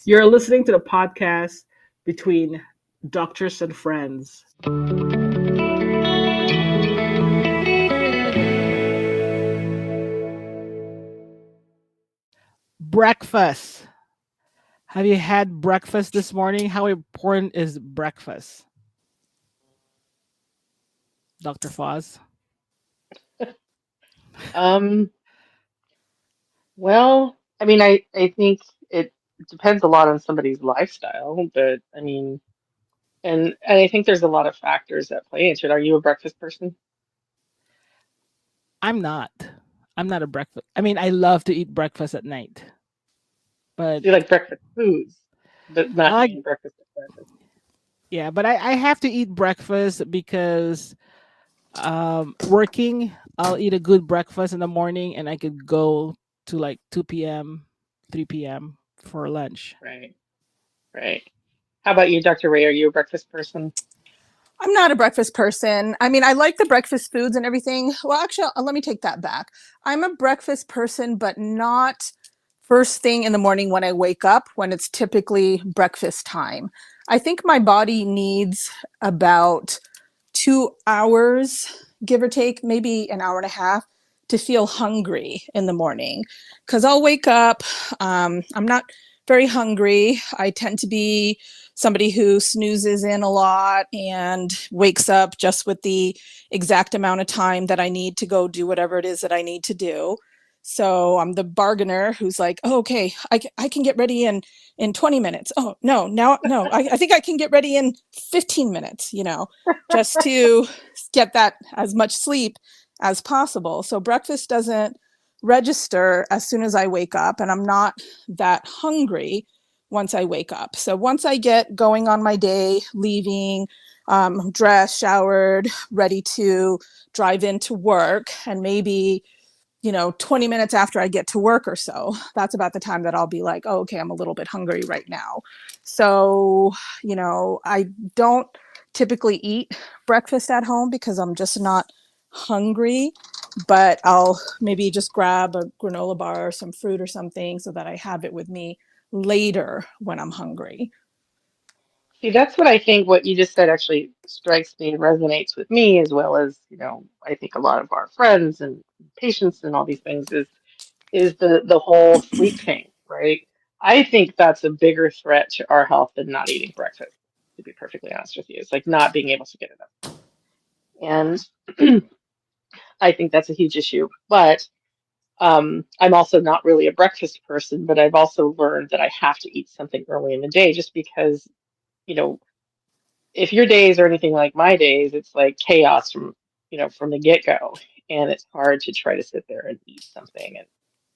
You're listening to the podcast between doctors and friends. Breakfast. Have you had breakfast this morning? How important is breakfast, Dr. Foz? Um, well, I think it depends a lot on somebody's lifestyle, but and I think there's a lot of factors that play into it. Are you a breakfast person? I'm not. I'm not a breakfast. I mean, I love to eat breakfast at night, but Do you like breakfast foods, but I not like, eating breakfast at breakfast? yeah, but I have to eat breakfast because working, I'll eat a good breakfast in the morning and I could go to like 2 p.m., 3 p.m. for lunch. Right, right. How about you, Dr. Ray? Are you a breakfast person? I'm not a breakfast person. I mean, I like the breakfast foods and everything. Well, actually, let me take that back. I'm a breakfast person, but not first thing in the morning when I wake up, when it's typically breakfast time. I think my body needs about 2 hours, give or take, maybe an hour and a half, to feel hungry in the morning. Because I'll wake up, I'm not very hungry. I tend to be somebody who snoozes in a lot and wakes up just with the exact amount of time that I need to go do whatever it is that I need to do. So I'm the bargainer who's like, oh, okay, I can get ready in 20 minutes. Oh, no, now, no, I think I can get ready in 15 minutes, just to get that as much sleep as possible. So breakfast doesn't register as soon as I wake up, and I'm not that hungry once I wake up. So once I get going on my day, leaving, dressed, showered, ready to drive into work, and maybe 20 minutes after I get to work or so, that's about the time that I'll be like, oh, okay, I'm a little bit hungry right now. So, I don't typically eat breakfast at home because I'm just not hungry, but I'll maybe just grab a granola bar or some fruit or something so that I have it with me later when I'm hungry. See, that's what I think what you just said actually strikes me and resonates with me as well as, I think a lot of our friends and patients and all these things is the whole sleep thing, right? I think that's a bigger threat to our health than not eating breakfast, to be perfectly honest with you. It's like not being able to get enough sleep. And I think that's a huge issue. But I'm also not really a breakfast person, but I've also learned that I have to eat something early in the day just because, you know, if your days are anything like my days, it's like chaos from the get-go. And it's hard to try to sit there and eat something and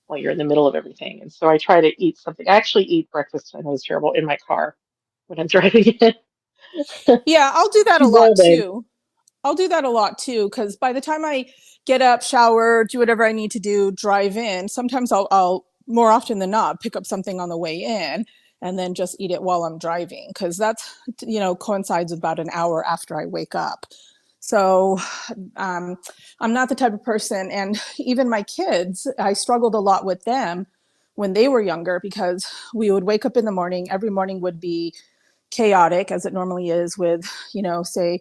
while you're in the middle of everything. And so I try to eat something. I actually eat breakfast, I know it's terrible, in my car when I'm driving it. Yeah, I'll do that a lot Well, then, too. I'll do that a lot too, because by the time I get up, shower, do whatever I need to do, drive in, sometimes I'll more often than not pick up something on the way in and then just eat it while I'm driving, because that's, coincides with about an hour after I wake up. So um, I'm not the type of person, and even my kids, I struggled a lot with them when they were younger because we would wake up in the morning. Every morning would be chaotic as it normally is with, say,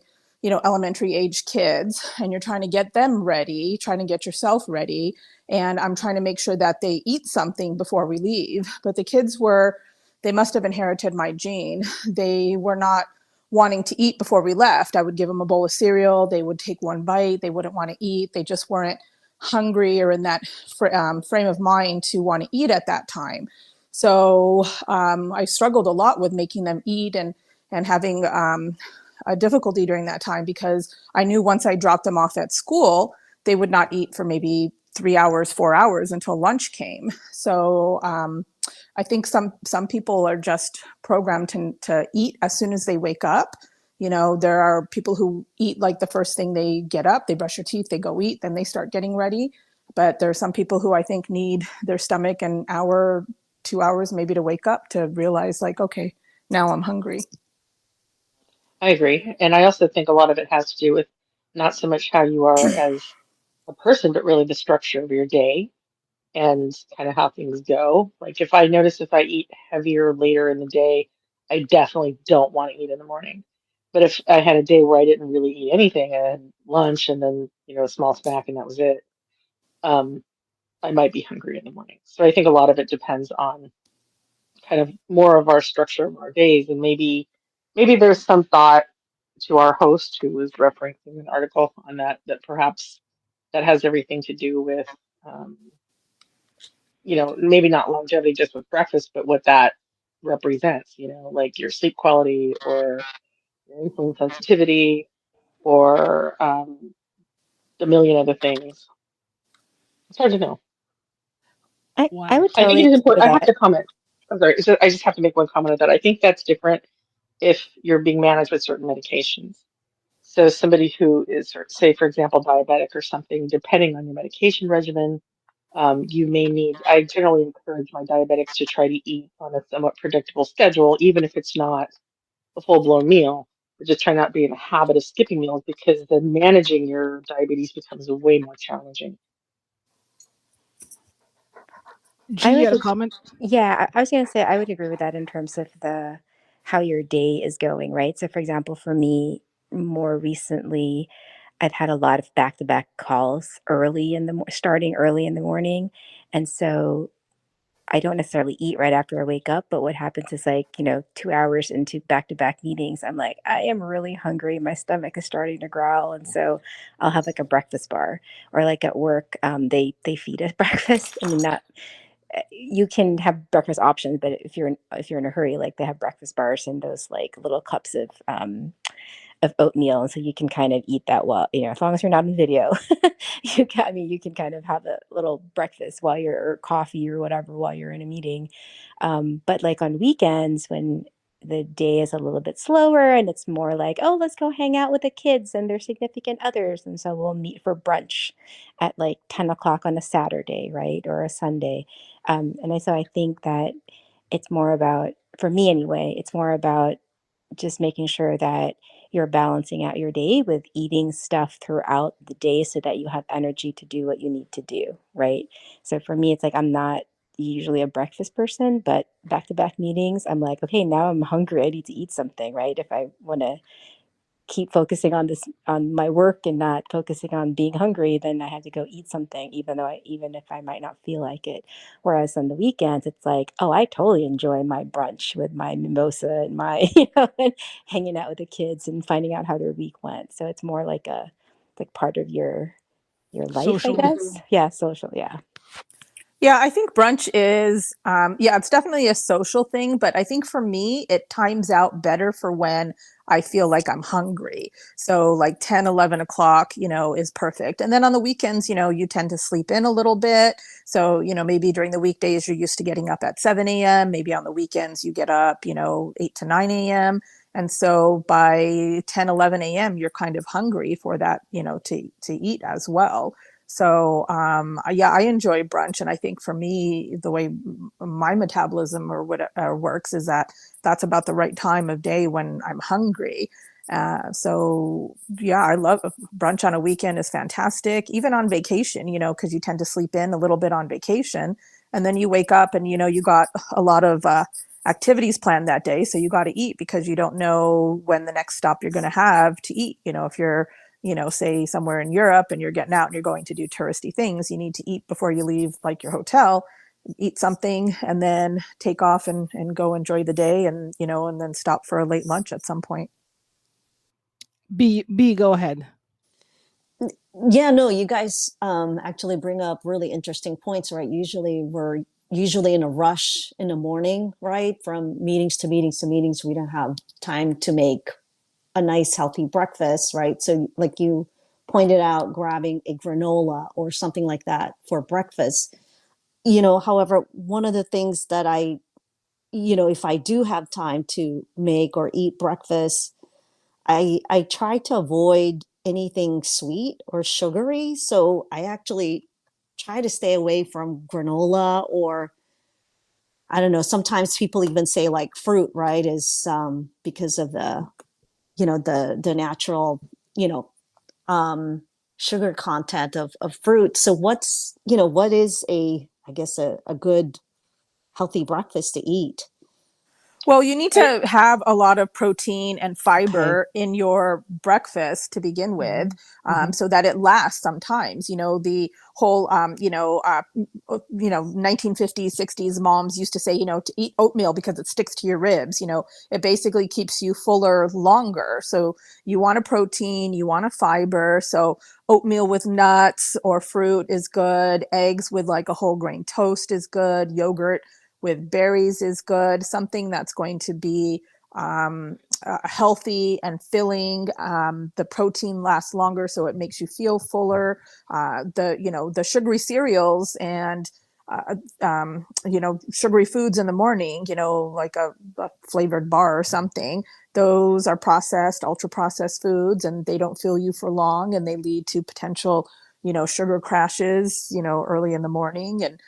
elementary age kids, and you're trying to get them ready, trying to get yourself ready. And I'm trying to make sure that they eat something before we leave. But the kids they must have inherited my gene. They were not wanting to eat before we left. I would give them a bowl of cereal. They would take one bite. They wouldn't want to eat. They just weren't hungry or in that frame of mind to want to eat at that time. So I struggled a lot with making them eat and having a difficulty during that time because I knew once I dropped them off at school, they would not eat for maybe 3 hours, 4 hours until lunch came. So I think some people are just programmed to eat as soon as they wake up. There are people who eat like the first thing they get up, they brush their teeth, they go eat, then they start getting ready. But there are some people who I think need their stomach an hour, 2 hours maybe to wake up to realize, like, okay, now I'm hungry. I agree. And I also think a lot of it has to do with not so much how you are as a person, but really the structure of your day. and kind of how things go. Like if I notice if I eat heavier later in the day, I definitely don't want to eat in the morning. But if I had a day where I didn't really eat anything, I had lunch and then, a small snack and that was it, um, I might be hungry in the morning. So I think a lot of it depends on kind of more of our structure of our days, and maybe there's some thought to our host who was referencing an article on that perhaps that has everything to do with um, maybe not longevity just with breakfast, but what that represents, like your sleep quality or your insulin sensitivity or a million other things. It's hard to know. I Wow. would I think totally it is agree with important. I have that. to comment. I'm sorry. I just have to make one comment on that. I think that's different if you're being managed with certain medications. So somebody who is, say, for example, diabetic or something, depending on your medication regimen, you may need, I generally encourage my diabetics to try to eat on a somewhat predictable schedule, even if it's not a full-blown meal, but just try not to be in the habit of skipping meals because then managing your diabetes becomes way more challenging. G, I you would, had a comment? yeah, I was going to say I would agree with that in terms of the how your day is going, right? So, for example, for me, more recently, I've had a lot of back-to-back calls starting early in the morning, and so I don't necessarily eat right after I wake up. But what happens is, like, 2 hours into back-to-back meetings, I'm like, I am really hungry. My stomach is starting to growl, and so I'll have like a breakfast bar, or like at work, they feed us breakfast. I mean, not you can have breakfast options, but if you're in a hurry, like they have breakfast bars and those like little cups of oatmeal, and so you can kind of eat that while as long as you're not in video, you can kind of have a little breakfast while you're or coffee or whatever while you're in a meeting. But like on weekends when the day is a little bit slower and it's more like, oh, let's go hang out with the kids and their significant others, and so we'll meet for brunch at like 10 o'clock on a Saturday, right, or a Sunday. So I think that it's more about, for me anyway, it's more about just making sure that you're balancing out your day with eating stuff throughout the day so that you have energy to do what you need to do, right? So for me, it's like I'm not usually a breakfast person, but back to back meetings, I'm like, okay, now I'm hungry. I need to eat something, right? If I want to keep focusing on my work and not focusing on being hungry, then I have to go eat something, even if I might not feel like it. Whereas on the weekends, it's like, oh, I totally enjoy my brunch with my mimosa and my and hanging out with the kids and finding out how their week went. So it's more like part of your life, I Social. guess. Yeah, social. Yeah. Yeah, I think brunch is, yeah, it's definitely a social thing, but I think for me, it times out better for when I feel like I'm hungry. So like 10, 11 o'clock, is perfect. And then on the weekends, you tend to sleep in a little bit. So, maybe during the weekdays, you're used to getting up at 7 a.m. Maybe on the weekends, you get up, 8 to 9 a.m. And so by 10, 11 a.m., you're kind of hungry for that, to eat as well. So yeah, I enjoy brunch, and I think for me, the way my metabolism or what works is that that's about the right time of day when I'm hungry. So yeah, I love brunch on a weekend is fantastic. Even on vacation, because you tend to sleep in a little bit on vacation, and then you wake up and you got a lot of activities planned that day, so you got to eat because you don't know when the next stop you're going to have to eat. If you're say somewhere in Europe and you're getting out and you're going to do touristy things, you need to eat before you leave, like your hotel, eat something, and then take off and go enjoy the day, and then stop for a late lunch at some point. B, go ahead. Yeah, no, you guys actually bring up really interesting points, right? We're usually in a rush in the morning, right? From meetings to meetings to meetings. We don't have time to make a nice, healthy breakfast, right? So, like you pointed out, grabbing a granola or something like that for breakfast. However, one of the things that if I do have time to make or eat breakfast, I try to avoid anything sweet or sugary. So I actually try to stay away from granola, or I don't know. Sometimes people even say like fruit, right? Is because of the natural you know um, sugar content of fruit. So what is a I guess, a good healthy breakfast to eat. Well, you need I, to have a lot of protein and Okay. fiber in your breakfast to begin with, Hmm. so that it lasts sometimes. The whole, 1950s, 60s moms used to say, to eat oatmeal because it sticks to your ribs. It basically keeps you fuller longer. So you want a protein, you want a fiber. So oatmeal with nuts or fruit is good. Eggs with like a whole grain toast is good. Yogurt with berries is good. Something that's going to be healthy and filling. The protein lasts longer, so it makes you feel fuller. The sugary cereals and sugary foods in the morning, like a flavored bar or something. Those are processed, ultra processed foods, and they don't fill you for long, and they lead to potential, sugar crashes, early in the morning. And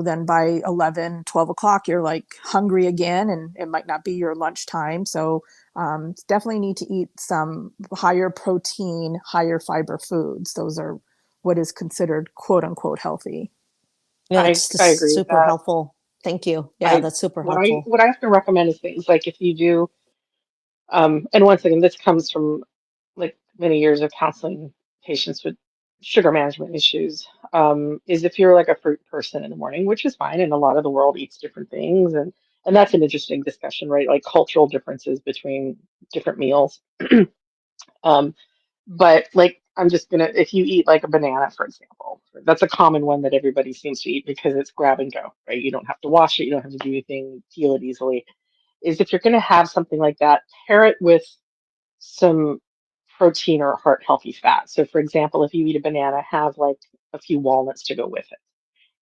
then by 11, 12 o'clock, you're like hungry again, and it might not be your lunchtime. So definitely need to eat some higher protein, higher fiber foods. Those are what is considered quote unquote healthy. Yeah, that's I just agree with super that. helpful. Thank you. Yeah, I that's super what I helpful. what I often recommend is things like if you do, and once again, this comes from like many years of counseling patients with sugar management issues, is if you're like a fruit person in the morning, which is fine, and a lot of the world eats different things, and that's an interesting discussion, right? Like cultural differences between different meals. Um, but like I'm just gonna, if you eat like a banana, for example, that's a common one that everybody seems to eat because it's grab and go, right? You don't have to wash it, you don't have to do anything, peel it easily. Is if you're gonna have something like that, pair it with some protein or heart healthy fat. So, for example, if you eat a banana, have like a few walnuts to go with it.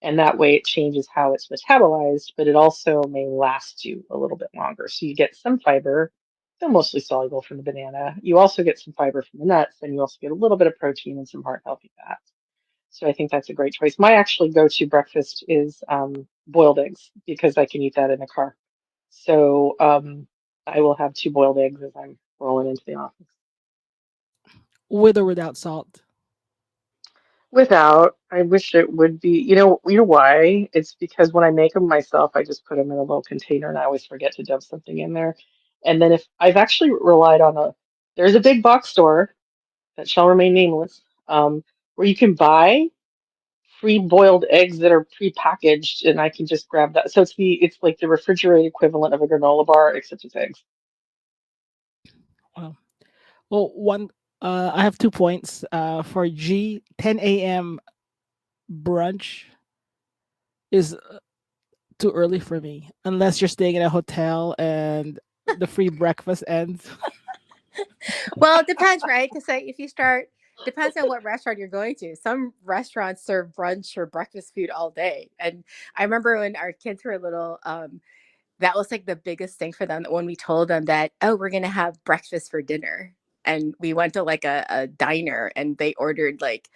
And that way it changes how it's metabolized, but it also may last you a little bit longer. So, you get some fiber, they're mostly soluble from the banana. You also get some fiber from the nuts, and you also get a little bit of protein and some heart healthy fats. So, I think that's a great choice. My actually go to breakfast is boiled eggs because I can eat that in the car. So, I will have two boiled eggs as I'm rolling into the office. With or without salt. Without, I wish it would be, you know why? It's because when I make them myself, I just put them in a little container and I always forget to dump something in there. And then if I've actually relied on there's a big box store that shall remain nameless, where you can buy free boiled eggs that are pre-packaged and I can just grab that. So it's like the refrigerated equivalent of a granola bar, except it's eggs. Well, well, one. I have 2 points. For G, 10 a.m. brunch is too early for me, unless you're staying in a hotel and the free breakfast ends. Well, it depends, right? Because like, if you start, depends on what restaurant you're going to. Some restaurants serve brunch or breakfast food all day. And I remember when our kids were little, that was like the biggest thing for them when we told them that, oh, we're going to have breakfast for dinner. And we went to like a diner and they ordered like,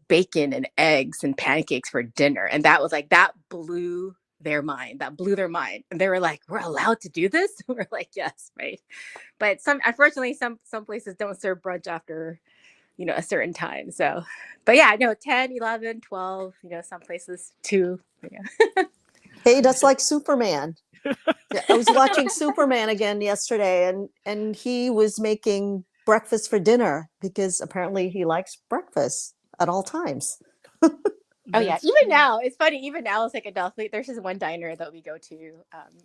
bacon and eggs and pancakes for dinner. And that was like, that blew their mind. That blew their mind. And they were like, we're allowed to do this? We're like, yes, right. But unfortunately, some places don't serve brunch after, a certain time. So, but yeah, no, 10, 11, 12. Some places 2. Yeah. Hey, that's like Superman. Yeah, I was watching Superman again yesterday, and he was making breakfast for dinner because apparently he likes breakfast at all times. Oh yeah, That's even true. now it's funny. Even now, it's like adults. There's just one diner that we go to.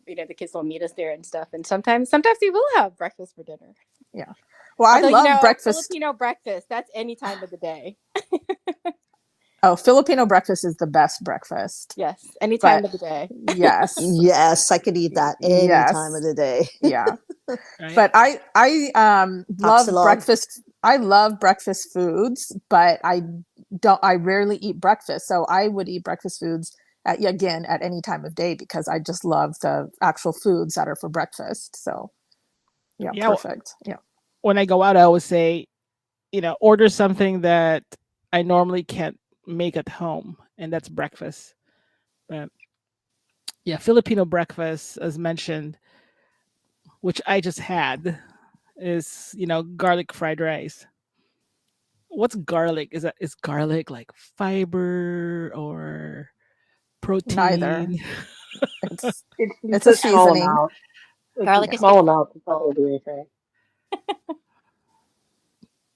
The kids will meet us there and stuff. And sometimes we will have breakfast for dinner. Yeah. Well, I Although love a breakfast. Filipino breakfast, that's any time of the day. Oh, Filipino breakfast is the best breakfast. Yes, any time But of the day. yes, Yes, I could eat that any time of yes, the day. yeah. Right? But I love Tapsilog. breakfast. I love breakfast foods, but I rarely eat breakfast. So I would eat breakfast foods again at any time of day because I just love the actual foods that are for breakfast. So yeah, Yeah. perfect. Yeah. When I go out, I always say, order something that I normally can't make at home, and that's breakfast. But yeah, Filipino breakfast, as mentioned, which I just had, is garlic fried rice. What's garlic? Is garlic like fiber or Neither. protein. It's It's a a small seasoning. amount. It's a Garlic is small good. amount to probably do anything.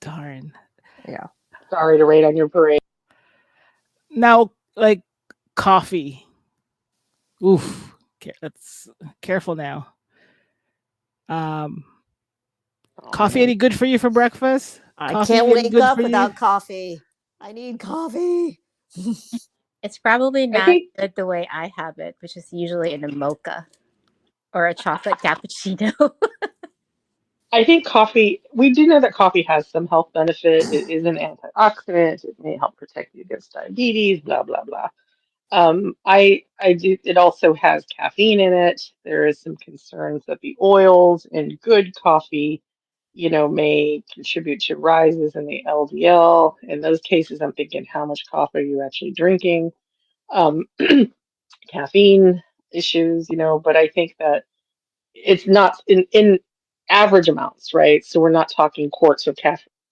Darn. Yeah. Sorry to rain on your parade. Now, like coffee. Oof. That's careful now. Um, Oh, Coffee man. any good for you for breakfast? I Coffee can't any wake good up for you? without coffee. I need coffee. It's probably I not think good the way I have it, which is usually in a mocha or a chocolate cappuccino. I think coffee, we do know that coffee has some health benefit. It is an antioxidant. It may help protect you against diabetes, blah, blah, blah. I do, it also has caffeine in it. There is some concerns that the oils in good coffee, may contribute to rises in the LDL. In those cases, I'm thinking, how much coffee are you actually drinking? Um, Caffeine issues, but I think that it's not in average amounts, right? So we're not talking quarts of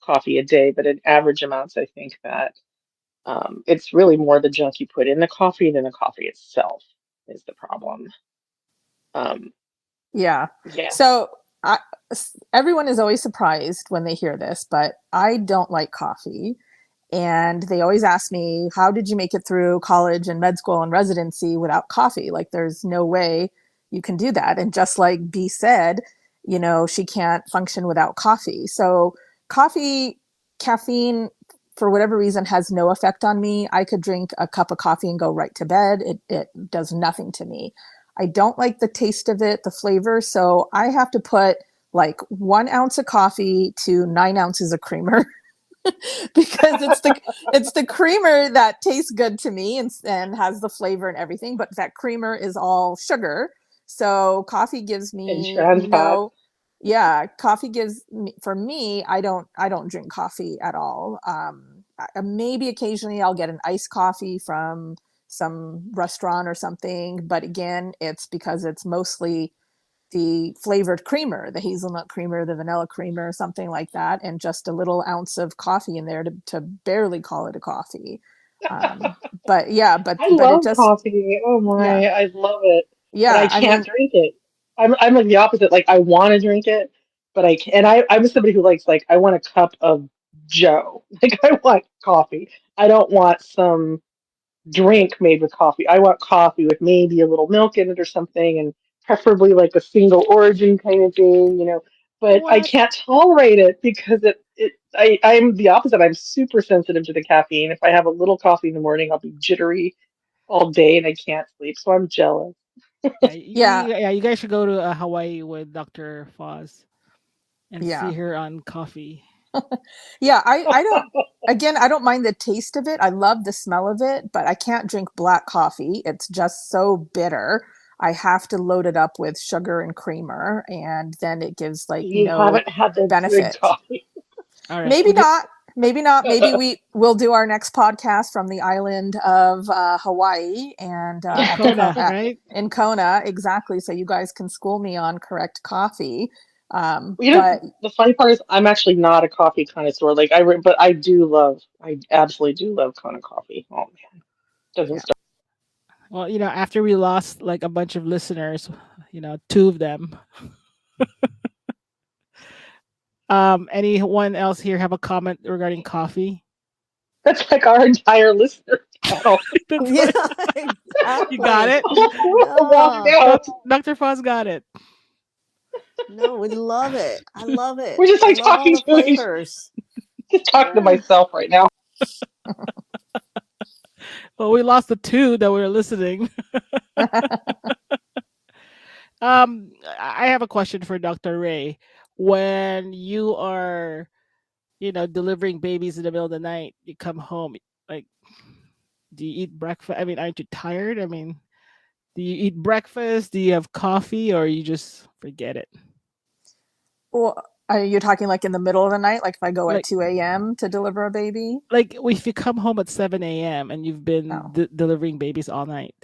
coffee a day, but in average amounts, I think that it's really more the junk you put in the coffee than the coffee itself is the problem. Um, Yeah. yeah. So everyone is always surprised when they hear this, but I don't like coffee. And they always ask me, how did you make it through college and med school and residency without coffee? Like, there's no way you can do that. And just like B said, she can't function without coffee. So, coffee, caffeine, for whatever reason, has no effect on me. I could drink a cup of coffee and go right to bed. It does nothing to me. I don't like the taste of it, the flavor. So, I have to put like 1 ounce of coffee to 9 ounces of creamer. Because it's the creamer that tastes good to me and has the flavor and everything, but that creamer is all sugar. So coffee gives And me trans fat. no, yeah, coffee gives me, for me, I don't drink coffee at all. Maybe occasionally I'll get an iced coffee from some restaurant or something, but again, it's because it's mostly the flavored creamer, the hazelnut creamer, the vanilla creamer, something like that, and just a little ounce of coffee in there to barely call it a coffee. But yeah, I but it love just, coffee. Oh yeah, my, I love it. But I yeah. I can't mean, drink it. I'm like the opposite. Like I want to drink it, but I can't. And I'm somebody who likes like I want a cup of Joe. Like I want coffee. I don't want some drink made with coffee. I want coffee with maybe a little milk in it or something, and preferably like a single origin kind of thing. But I What? can't tolerate it because I'm the opposite. I'm super sensitive to the caffeine. If I have a little coffee in the morning, I'll be jittery all day and I can't sleep. So I'm jealous. Yeah, yeah, yeah. You guys should go to Hawaii with Dr. Foz and see yeah. her on coffee. Yeah, I don't, again, I don't mind the taste of it. I love the smell of it, but I can't drink black coffee. It's just so bitter. I have to load it up with sugar and creamer, and then it gives like You no haven't had the good benefit. coffee. All right. Maybe not. Maybe not. Maybe we will do our next podcast from the island of Hawaii and In Kona, right? in Kona, exactly. So you guys can school me on correct coffee. You know, But the funny part is I'm actually not a coffee connoisseur. Like but I absolutely do love Kona coffee. Oh man, doesn't yeah, start. Well, after we lost like a bunch of listeners, two of them. Anyone else here have a comment regarding coffee? That's like our entire listener panel. That's Yeah, fine. You got exactly. it. Walked Yeah. out. Dr. Foz got it. No, we love it. I love it. We're just I like love all talking the to flavors. just talking to Yeah. myself right now. Well, we lost the two that were listening. I have a question for Dr. Ray. When you are, delivering babies in the middle of the night, you come home, like, do you eat breakfast? I mean, aren't you tired? I mean, do you eat breakfast? Do you have coffee, or you just forget it? well, are you talking like in the middle of the night, like if I go at Like, 2 a.m. to deliver a baby? if you come home at 7 a.m. and you've been Oh, delivering babies all night,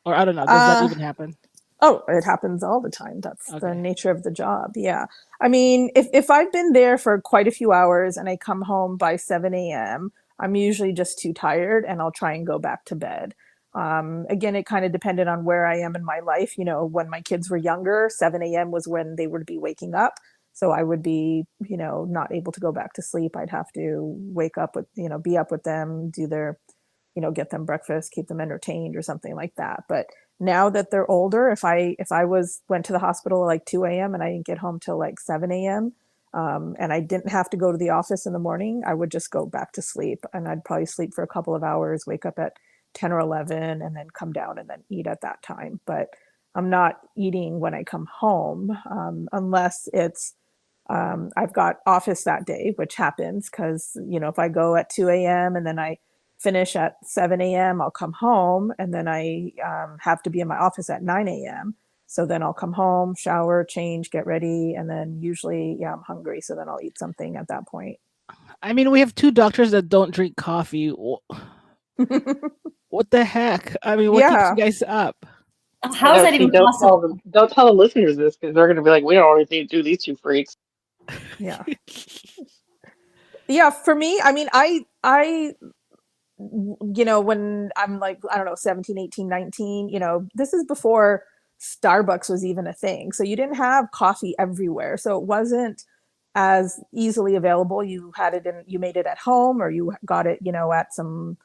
or I don't know, does that uh, even happen? oh, it happens all the time. That's the Okay. nature of the job. Yeah. I mean, if I've been there for quite a few hours and I come home by 7 a.m., I'm usually just too tired and I'll try and go back to bed. Again, it kind of depended on where I am in my life. You know, when my kids were younger, 7 a.m. was when they would be waking up. So I would be, you know, not able to go back to sleep. I'd have to wake up with, you know, be up with them, do their, you know, get them breakfast, keep them entertained or something like that. But now that they're older, if I went to the hospital at like 2 a.m. and I didn't get home till like 7 a.m. And I didn't have to go to the office in the morning, I would just go back to sleep, and I'd probably sleep for a couple of hours, wake up at 10 or 11, and then come down and then eat at that time. But I'm not eating when I come home, unless it's I've got office that day, which happens because, you know, if I go at 2 a.m. and then I finish at 7 a.m., I'll come home, and then I have to be in my office at 9 a.m. So then I'll come home, shower, change, get ready, and then usually, yeah, I'm hungry. So then I'll eat something at that point. I mean, we have 2 doctors that don't drink coffee. What the heck? I mean, what keeps you Yeah, guys up? I How is know. that See, even don't tell possible? them. Don't tell the listeners this because they're going to be like, we don't always need to do these two freaks. yeah. Yeah, for me, I mean, you know, when I'm like, I don't know, 17, 18, 19, you know, this is before Starbucks was even a thing. So you didn't have coffee everywhere. So it wasn't as easily available. You had it in, you made it at home, or you got it, you know, at some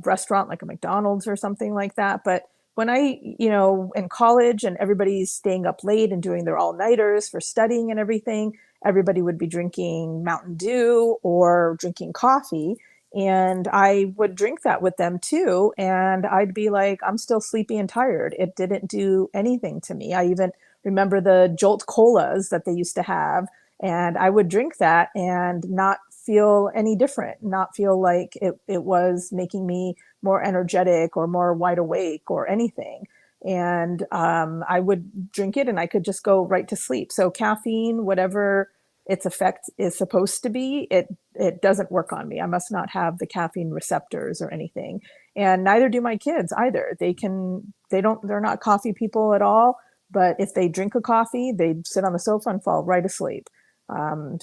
restaurant like a McDonald's or something like that. But when I, you know, in college and everybody's staying up late and doing their all-nighters for studying and everything, everybody would be drinking Mountain Dew or drinking coffee, and I would drink that with them too. And I'd be like, I'm still sleepy and tired. It didn't do anything to me. I even remember the Jolt Colas that they used to have. And I would drink that and not feel any different, not feel like it was making me more energetic or more wide awake or anything. And I would drink it and I could just go right to sleep. So caffeine, whatever its effect is supposed to be, it doesn't work on me. I must not have the caffeine receptors or anything. And neither do my kids either. They're not coffee people at all. But if they drink a coffee, they'd sit on the sofa and fall right asleep.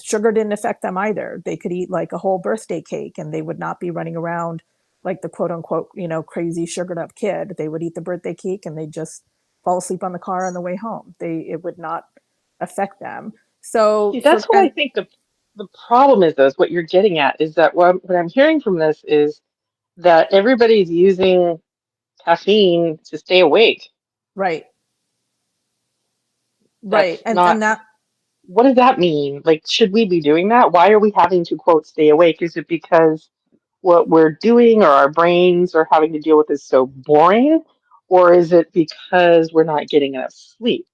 Sugar didn't affect them either. They could eat like a whole birthday cake and they would not be running around like the quote unquote, you know, crazy sugared up kid. They would eat the birthday cake and they'd just fall asleep on the car on the way home. It would not affect them. So See, that's what I and think the problem is, though, is what you're getting at is that what I'm hearing from this is that everybody's using caffeine to stay awake. right, right. That's And not, that what does that mean? Like, should we be doing that? Why are we having to, quote, stay awake? Is it because what we're doing or our brains are having to deal with is so boring? Or is it because we're not getting enough sleep?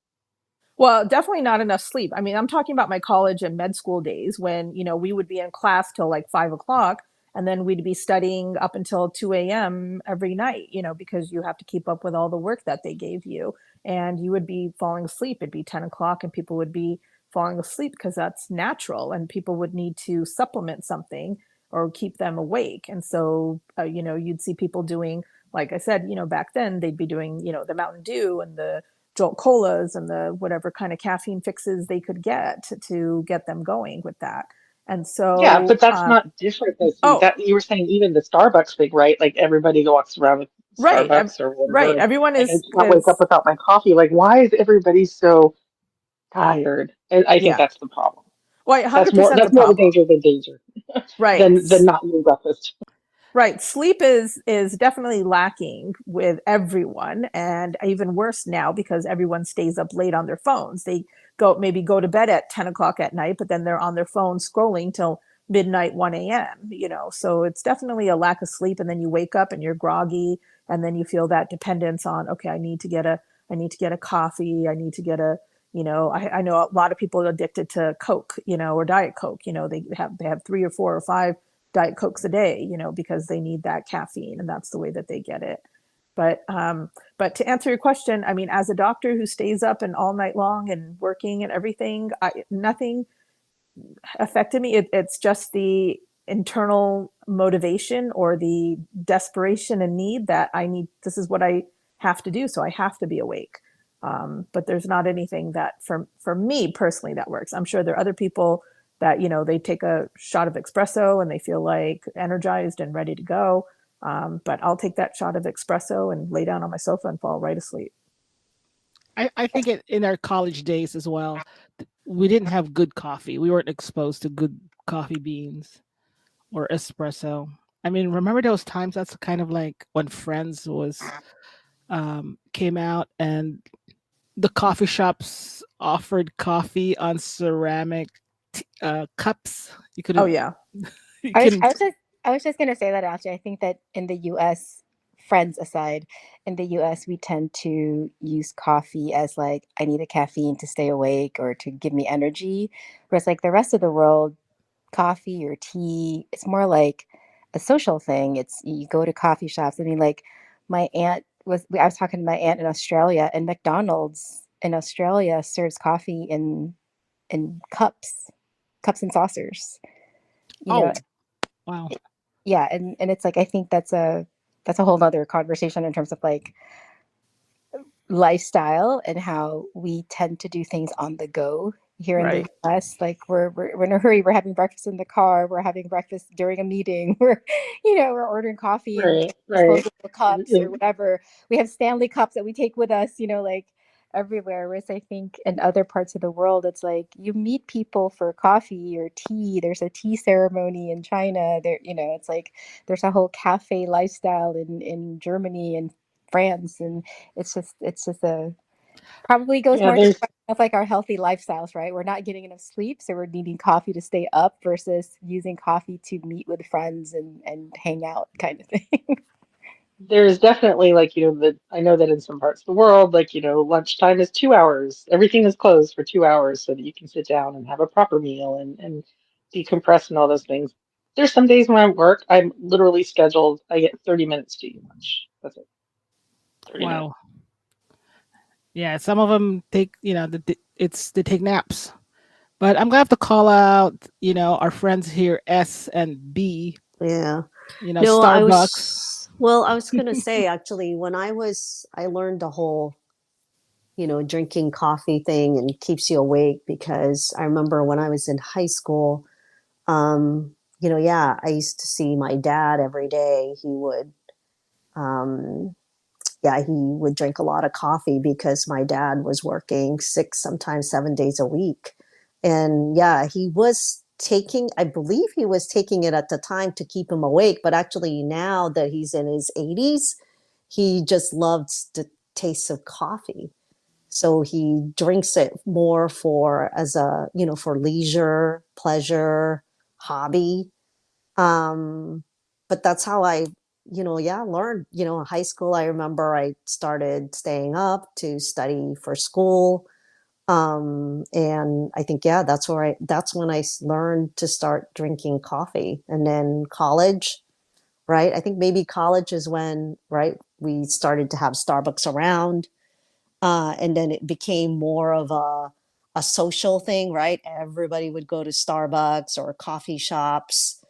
Well, definitely not enough sleep. I mean, I'm talking about my college and med school days when, you know, we would be in class till like 5 o'clock, and then we'd be studying up until 2 a.m. every night, you know, because you have to keep up with all the work that they gave you. And you would be falling asleep. It'd be 10 o'clock and people would be falling asleep because that's natural, and people would need to supplement something or keep them awake. And so, you know, you'd see people doing, like I said, you know, back then they'd be doing, you know, the Mountain Dew and the Jolt Colas and the whatever kind of caffeine fixes they could get to get them going with that. And Yeah, so, but that's not different though. See, oh, that you were saying even the Starbucks thing, right? Like everybody walks around with right, Starbucks or right. whatever, and Everyone like I can't wake up is without my coffee. Like, why is everybody so tired? And I think yeah, that's the problem. well, 100% the That's more the problem. danger than danger Right. than not eating breakfast. Right. Sleep is definitely lacking with everyone, and even worse now because everyone stays up late on their phones. They go to bed at 10 o'clock at night, but then they're on their phone scrolling till midnight, 1 a.m., you know. So it's definitely a lack of sleep, and then you wake up and you're groggy, and then you feel that dependence on, okay, I need to get a coffee, I need to get a, you know, I know a lot of people are addicted to Coke, you know, or Diet Coke. You know, they have 3 or 4 or 5 Diet Cokes a day, you know, because they need that caffeine and that's the way that they get it. But to answer your question, I mean, as a doctor who stays up and all night long and working and everything, nothing affected me. It's just the internal motivation or the desperation and need that I need. This is what I have to do, so I have to be awake. But there's not anything that for me personally that works. I'm sure there are other people that, you know, they take a shot of espresso and they feel like energized and ready to go. But I'll take that shot of espresso and lay down on my sofa and fall right asleep. I think in our college days as well, we didn't have good coffee. We weren't exposed to good coffee beans or espresso. I mean, remember those times? That's kind of like when Friends was came out, and the coffee shops offered coffee on ceramic cups. You Oh couldn't. yeah. You I was, can. I was just, I was just gonna say that after. I think that in the U.S., Friends aside, in the U.S. we tend to use coffee as like I need a caffeine to stay awake or to give me energy, whereas like the rest of the world, coffee or tea, it's more like a social thing. It's you go to coffee shops. I mean, like I was talking to my aunt in Australia, and McDonald's in Australia serves coffee in cups and saucers. You know, Oh, wow. yeah, and it's like I think that's a whole nother conversation in terms of like lifestyle and how we tend to do things on the go here in the Right. US. Like we're in a hurry, we're having breakfast in the car, we're having breakfast during a meeting, we're ordering coffee in Right, right. disposable cups or whatever. We have Stanley cups that we take with us, like everywhere. Whereas I think in other parts of the world, it's like you meet people for coffee or tea. There's a tea ceremony in China. It's like there's a whole cafe lifestyle in Germany and France, and it's just a probably goes Yeah, more to the there's question of like our healthy lifestyles, right? We're not getting enough sleep, so we're needing coffee to stay up versus using coffee to meet with friends and hang out kind of thing. there's definitely like, I know that in some parts of the world, like, lunchtime is 2 hours. Everything is closed for 2 hours so that you can sit down and have a proper meal and decompress and all those things. There's some days when I work, I'm literally scheduled, I get 30 minutes to eat lunch. That's it, 30 minutes. Wow. Yeah, some of them take, they take naps. But I'm gonna have to call out, our friends here, S and B. Yeah. No, Starbucks. I was going to say actually, when I learned the whole, drinking coffee thing and keeps you awake because I remember when I was in high school, yeah, I used to see my dad every day. Um, he would drink a lot of coffee because my dad was working 6, sometimes 7 days a week. And yeah, I believe he was taking it at the time to keep him awake. But actually, now that he's in his 80s, he just loves the taste of coffee. So he drinks it more for leisure, pleasure, hobby. But that's how I, learned, in high school, I remember I started staying up to study for school. And I think, yeah, that's when I learned to start drinking coffee. And then college, right? I think maybe college is when, right, we started to have Starbucks around. And then it became more of a social thing, right? Everybody would go to Starbucks or coffee shops.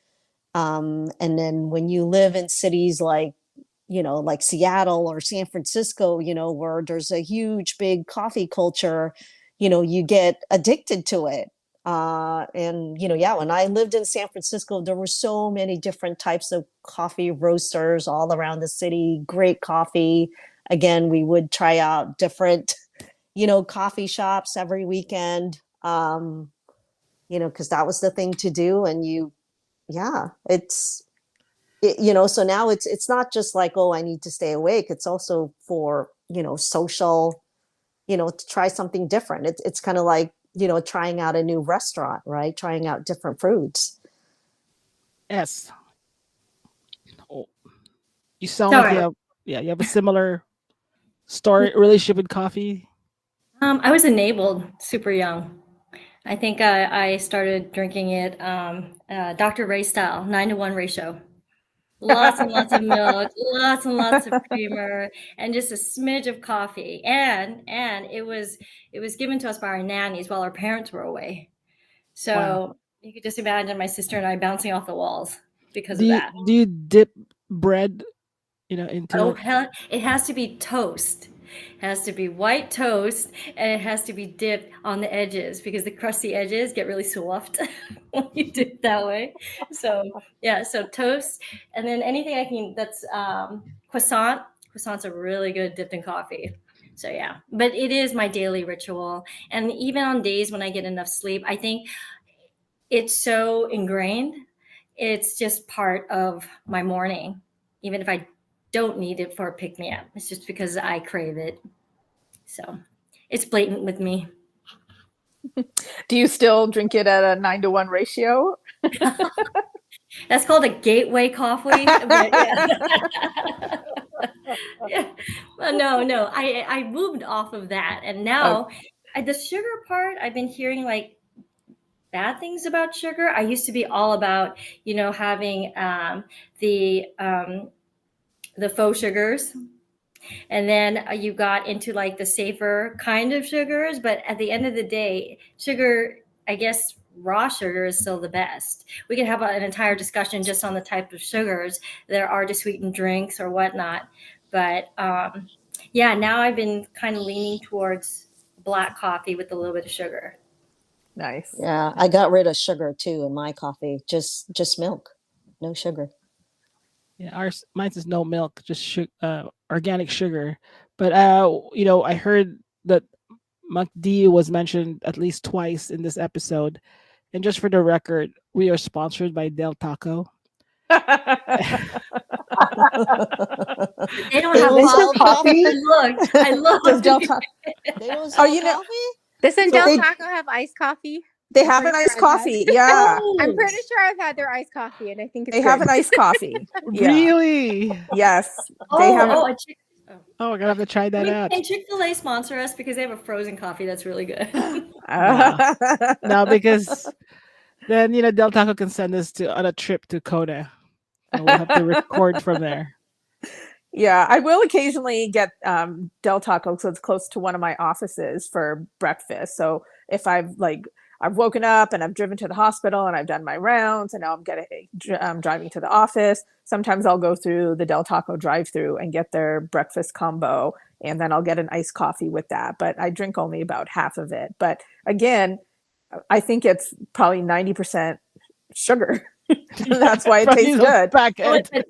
And then when you live in cities like Seattle or San Francisco, where there's a huge, big coffee culture, you get addicted to it. And, yeah, when I lived in San Francisco, there were so many different types of coffee roasters all around the city, great coffee. Again, we would try out different, coffee shops every weekend, because that was the thing to do. And yeah, so now it's not just like, oh, I need to stay awake. It's also for, social, to try something different. It's kind of like, trying out a new restaurant, right? Trying out different foods. S. Oh, you sound like Sorry. you have a similar story relationship with coffee. I was enabled super young. I think I started drinking it Dr. Ray style, 9-to-1 ratio. Lots and lots of milk, lots and lots of creamer, and just a smidge of coffee. And it was given to us by our nannies while our parents were away. Wow. So you could just imagine my sister and I bouncing off the walls because Do of you that. do you dip bread, into Oh, it? hell, it has to be toast. It has to be white toast, and it has to be dipped on the edges because the crusty edges get really soft when you do it that way. So yeah, so toast, and then anything I can that's croissant. Croissants are really good dipped in coffee. So yeah, but it is my daily ritual, and even on days when I get enough sleep, I think it's so ingrained. It's just part of my morning, even if I don't need it for a pick me up. It's just because I crave it. So it's blatant with me. Do you still drink it at a 9-to-1 ratio? That's called a gateway coffee. But yeah. Yeah. Well, no. I moved off of that, and now the sugar part. I've been hearing like bad things about sugar. I used to be all about having the faux sugars, and then you got into like the safer kind of sugars. But at the end of the day, sugar, I guess raw sugar is still the best. We could have an entire discussion just on the type of sugars that are to sweeten drinks or whatnot. But yeah, now I've been kind of leaning towards black coffee with a little bit of sugar. Nice. Yeah, I got rid of sugar too in my coffee. Just milk, no sugar. Yeah, mine is no milk, just organic sugar. But I heard that McD was mentioned at least twice in this episode. And just for the record, we are sponsored by Del Taco. They don't They have don't sell coffee. coffee? I looked. Does Del Taco? They don't sell you know- coffee? Doesn't So Del they- Taco have iced coffee? They I'm have an pretty iced sure I've had- coffee. Yeah, I'm pretty sure I've had their iced coffee, and I think it's they have good. an iced coffee. Yeah. Really? Yes, Oh, they have. oh, Oh, we're gonna have to try that out. Can Chick-fil-A sponsor us because they have a frozen coffee that's really good? No, because then Del Taco can send us on a trip to Kona, and we'll have to record from there. Yeah, I will occasionally get Del Taco, so it's close to one of my offices for breakfast. So if I've woken up and I've driven to the hospital and I've done my rounds and now I'm driving to the office, sometimes I'll go through the Del Taco drive-through and get their breakfast combo, and then I'll get an iced coffee with that. But I drink only about half of it. But again, I think it's probably 90% sugar. That's why it tastes good.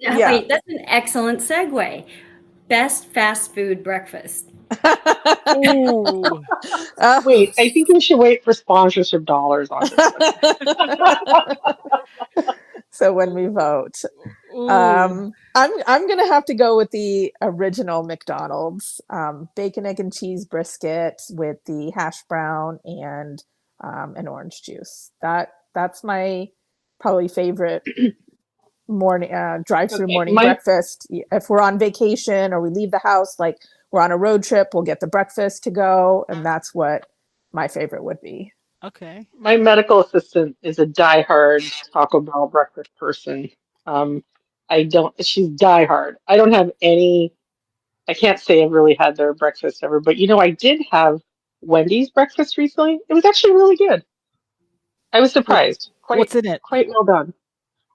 Yeah. Wait, that's an excellent segue. Best fast food breakfast. Ooh. Wait, I think we should wait for sponsorship dollars on this. So when we vote, Ooh. I'm gonna have to go with the original McDonald's bacon, egg, and cheese brisket with the hash brown and an orange juice. That's my probably favorite morning drive-through morning breakfast. If we're on vacation or we leave the house, like we're on a road trip, we'll get the breakfast to go, and that's what my favorite would be. Okay. My medical assistant is a diehard Taco Bell breakfast person. She's diehard. I don't have I can't say I've really had their breakfast ever, but I did have Wendy's breakfast recently. It was actually really good. I was surprised. What's in it? Quite well done.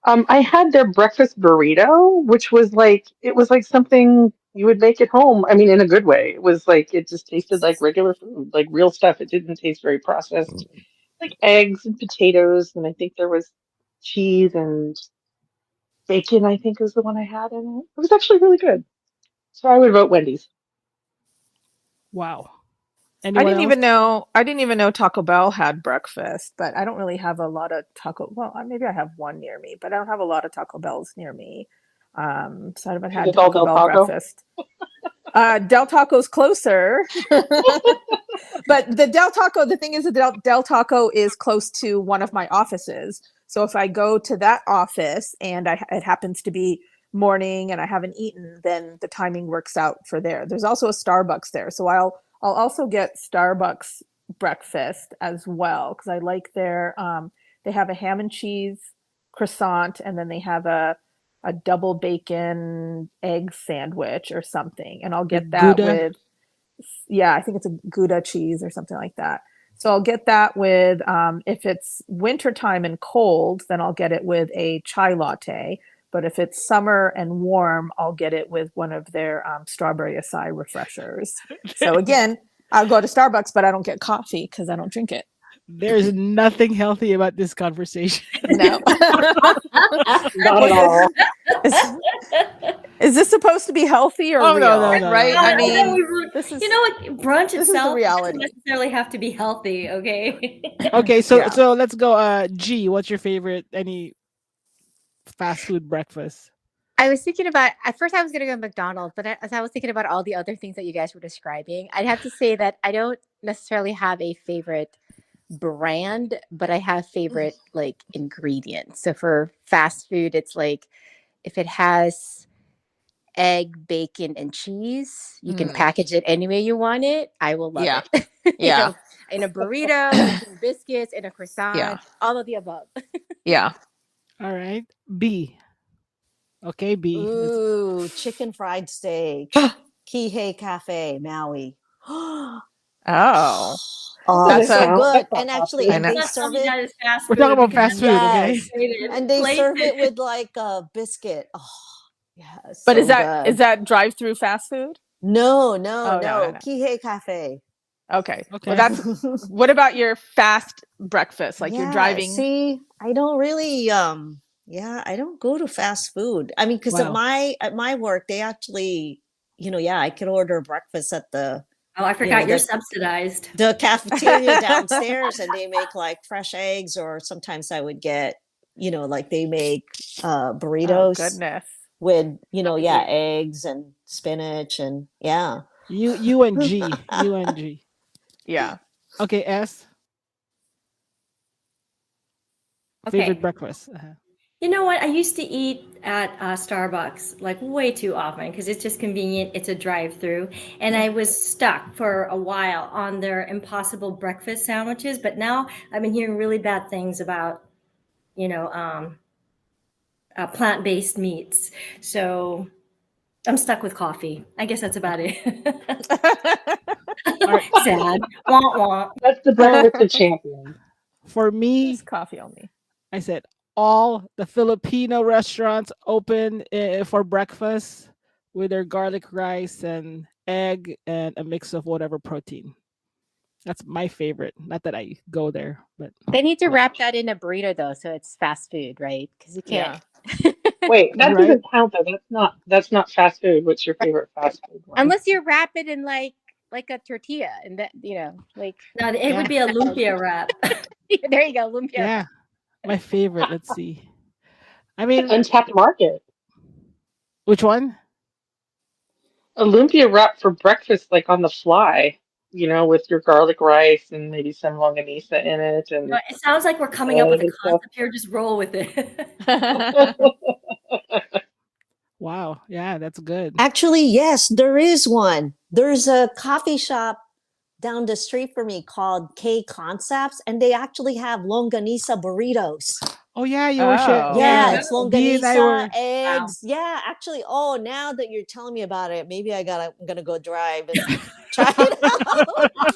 I had their breakfast burrito, which was it was like something you would make at home. I mean, in a good way. It was it just tasted like regular food, like real stuff. It didn't taste very processed. Like eggs and potatoes, and I think there was cheese and bacon, I think was the one I had in it. It was actually really good. So I would vote Wendy's. Wow. I didn't even know Taco Bell had breakfast, but I don't really have a lot of maybe I have one near me, but I don't have a lot of Taco Bells near me. So I haven't had Taco Bell breakfast. Del Taco's closer. But the thing is that Del Taco is close to one of my offices. So if I go to that office and it happens to be morning and I haven't eaten, then the timing works out for there. There's also a Starbucks there. So I'll also get Starbucks breakfast as well, because I like they have a ham and cheese croissant, and then they have a double bacon egg sandwich or something. And I'll get that Gouda? I think it's a Gouda cheese or something like that. So I'll get that with, if it's wintertime and cold, then I'll get it with a chai latte. But if it's summer and warm, I'll get it with one of their strawberry acai refreshers. So again, I'll go to Starbucks, but I don't get coffee because I don't drink it. There's nothing healthy about this conversation. No. Not at all. Is this supposed to be healthy or Oh, real? no, Right? no. I I know mean, we were- this is you know what? Brunch this is the itself reality. doesn't necessarily have to be healthy. Okay. Okay, so Yeah. so let's go. G, what's your favorite? Any fast food breakfast? I was thinking about at first I was gonna go McDonald's, but as I was thinking about all the other things that you guys were describing, I'd have to say that I don't necessarily have a favorite brand, but I have favorite like ingredients. So for fast food, it's like if it has egg, bacon, and cheese, you can Mm. package it any way you want it. I will love Yeah. it. Yeah. So, in a burrito, making biscuits, in a croissant, Yeah. all of the above. Yeah. All right, B. Okay, B. let's- Ooh, chicken fried steak. Kihei Cafe, Maui. Oh. Oh, That's it's so a- good. that's a And fast actually, food. and I they know. Not serve telling you it. that it's fast We're food talking about because fast food, okay? Yes. And they serve it with like a biscuit. Oh, yeah. But so is that good. is that drive-through fast food? No, Oh, no, no. Kihei Cafe. Okay. Okay. Well, that's what about your fast breakfast? Like you're Yeah, driving. See, I don't really yeah, I don't go to fast food. I mean, because Wow. at my work, they actually, yeah, I could order breakfast at the Oh, I forgot you're the- subsidized. the cafeteria downstairs, and they make like fresh eggs, or sometimes I would get, like they make Oh, burritos goodness. with, yeah, eggs and spinach and yeah. U and G. U and G. Yeah. Okay, S. Okay. Favorite breakfast. You know what? I used to eat at Starbucks like way too often because it's just convenient. It's a drive-through, and I was stuck for a while on their Impossible breakfast sandwiches. But now I've been hearing really bad things about, plant-based meats. So I'm stuck with coffee. I guess that's about it. Sad. Wah wah. That's the breakfast champion. For me, Just coffee only. I said all the Filipino restaurants open for breakfast with their garlic rice and egg and a mix of whatever protein. That's my favorite. Not that I go there, but They need to wrap that in a burrito though, so it's fast food, right? Because you can't. Wait, that Right. doesn't count though. That's not fast food. What's your favorite fast food one? Unless you wrap it in like a tortilla, and that like No, it would be a lumpia wrap. there you go, lumpia. yeah, my favorite. Let's see. I mean, Untapped market. which one? A lumpia wrap for breakfast, like on the fly, with your garlic rice and maybe some longanisa in it. And It sounds like we're coming up with a good stuff. concept here. Just roll with it. Wow, yeah, that's good. Actually, yes, there is one. There's a coffee shop down the street from me called K Concepts, and they actually have longanisa burritos. Oh yeah, you were sharing. Oh. Yeah, Yeah. it's Dee and I were- longanisa, eggs. Yeah, actually, now that you're telling me about it, maybe I'm gonna go drive and try it out.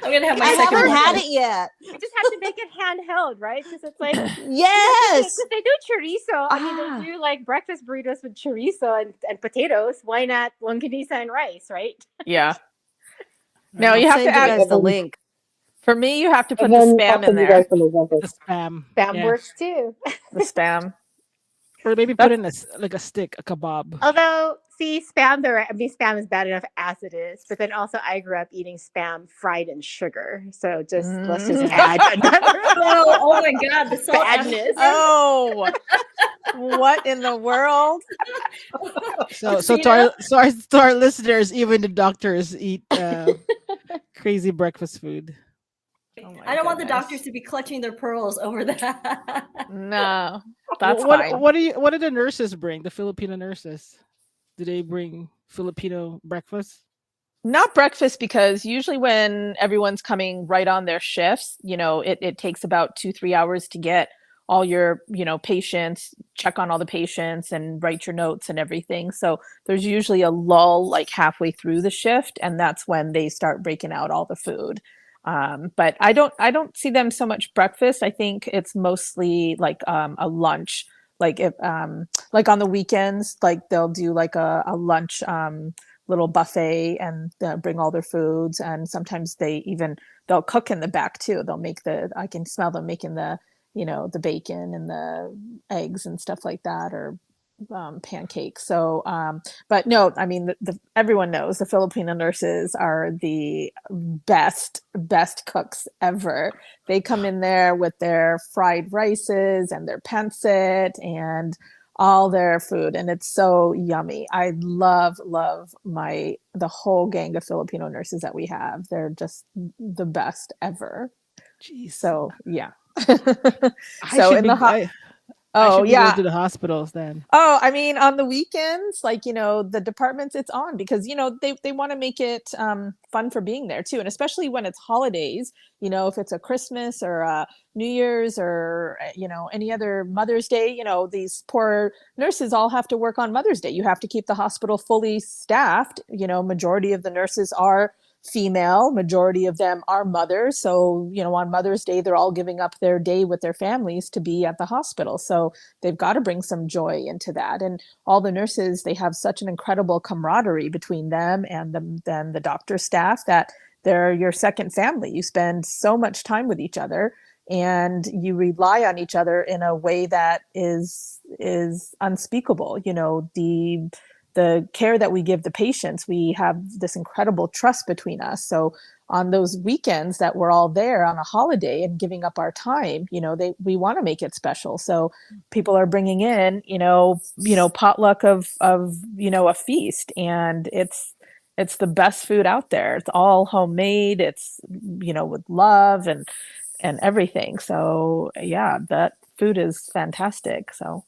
I'm gonna have my I second haven't had breakfast. it yet. You just have to make it handheld, right? Because it's like Yes. because they do chorizo. I mean, Ah. they do like breakfast burritos with chorizo and potatoes. Why not longanisa and rice, right? Yeah. No, I'll you have send to add guys the link. for me, you have to put and the then spam I'll in send you there. guys some examples. The spam. Spam yeah. works too. The spam. Or maybe put in like a stick, a kebab. Although, see, spam is bad enough as it is. But then also, I grew up eating spam fried in sugar. So let's just add another Oh my God, the salt badness. Oh, what in the world? So to our listeners, even the doctors eat crazy breakfast food. Oh my I don't want the goodness. doctors to be clutching their pearls over that. No, that's what fine. what do the nurses bring? The Filipino nurses, do they bring Filipino breakfast? Not breakfast, because usually when everyone's coming right on their shifts, it takes about 2-3 hours to get all your, patients, check on all the patients and write your notes and everything. So there's usually a lull like halfway through the shift, and that's when they start breaking out all the food. But I don't see them so much breakfast. I think it's mostly like a lunch, like if like on the weekends, like they'll do like a lunch little buffet and bring all their foods, and sometimes they'll cook in the back too. They'll make I can smell them making the the bacon and the eggs and stuff like that, or pancakes. So, but no, I mean, everyone knows the Filipino nurses are the best cooks ever. They come in there with their fried rices and their pancit and all their food, and it's so yummy. I love the whole gang of Filipino nurses that we have. They're just the best ever. Jeez. So yeah. I So should in be, the I oh should be yeah. going to the hospitals then. Oh, I mean, on the weekends, like, the departments, it's on because, they want to make it fun for being there too. And especially when it's holidays, if it's a Christmas or a New Year's or, any other Mother's Day, these poor nurses all have to work on Mother's Day. You have to keep the hospital fully staffed. Majority of the nurses are female, majority of them are mothers. So, on Mother's Day, they're all giving up their day with their families to be at the hospital. So they've got to bring some joy into that. And all the nurses, they have such an incredible camaraderie between them and then the doctor staff that they're your second family. You spend so much time with each other and you rely on each other in a way that is unspeakable. The care that we give the patients, we have this incredible trust between us. So on those weekends that we're all there on a holiday and giving up our time, we want to make it special. So people are bringing in, potluck of a feast, and it's the best food out there. It's all homemade. It's, with love and everything. So yeah, that food is fantastic. So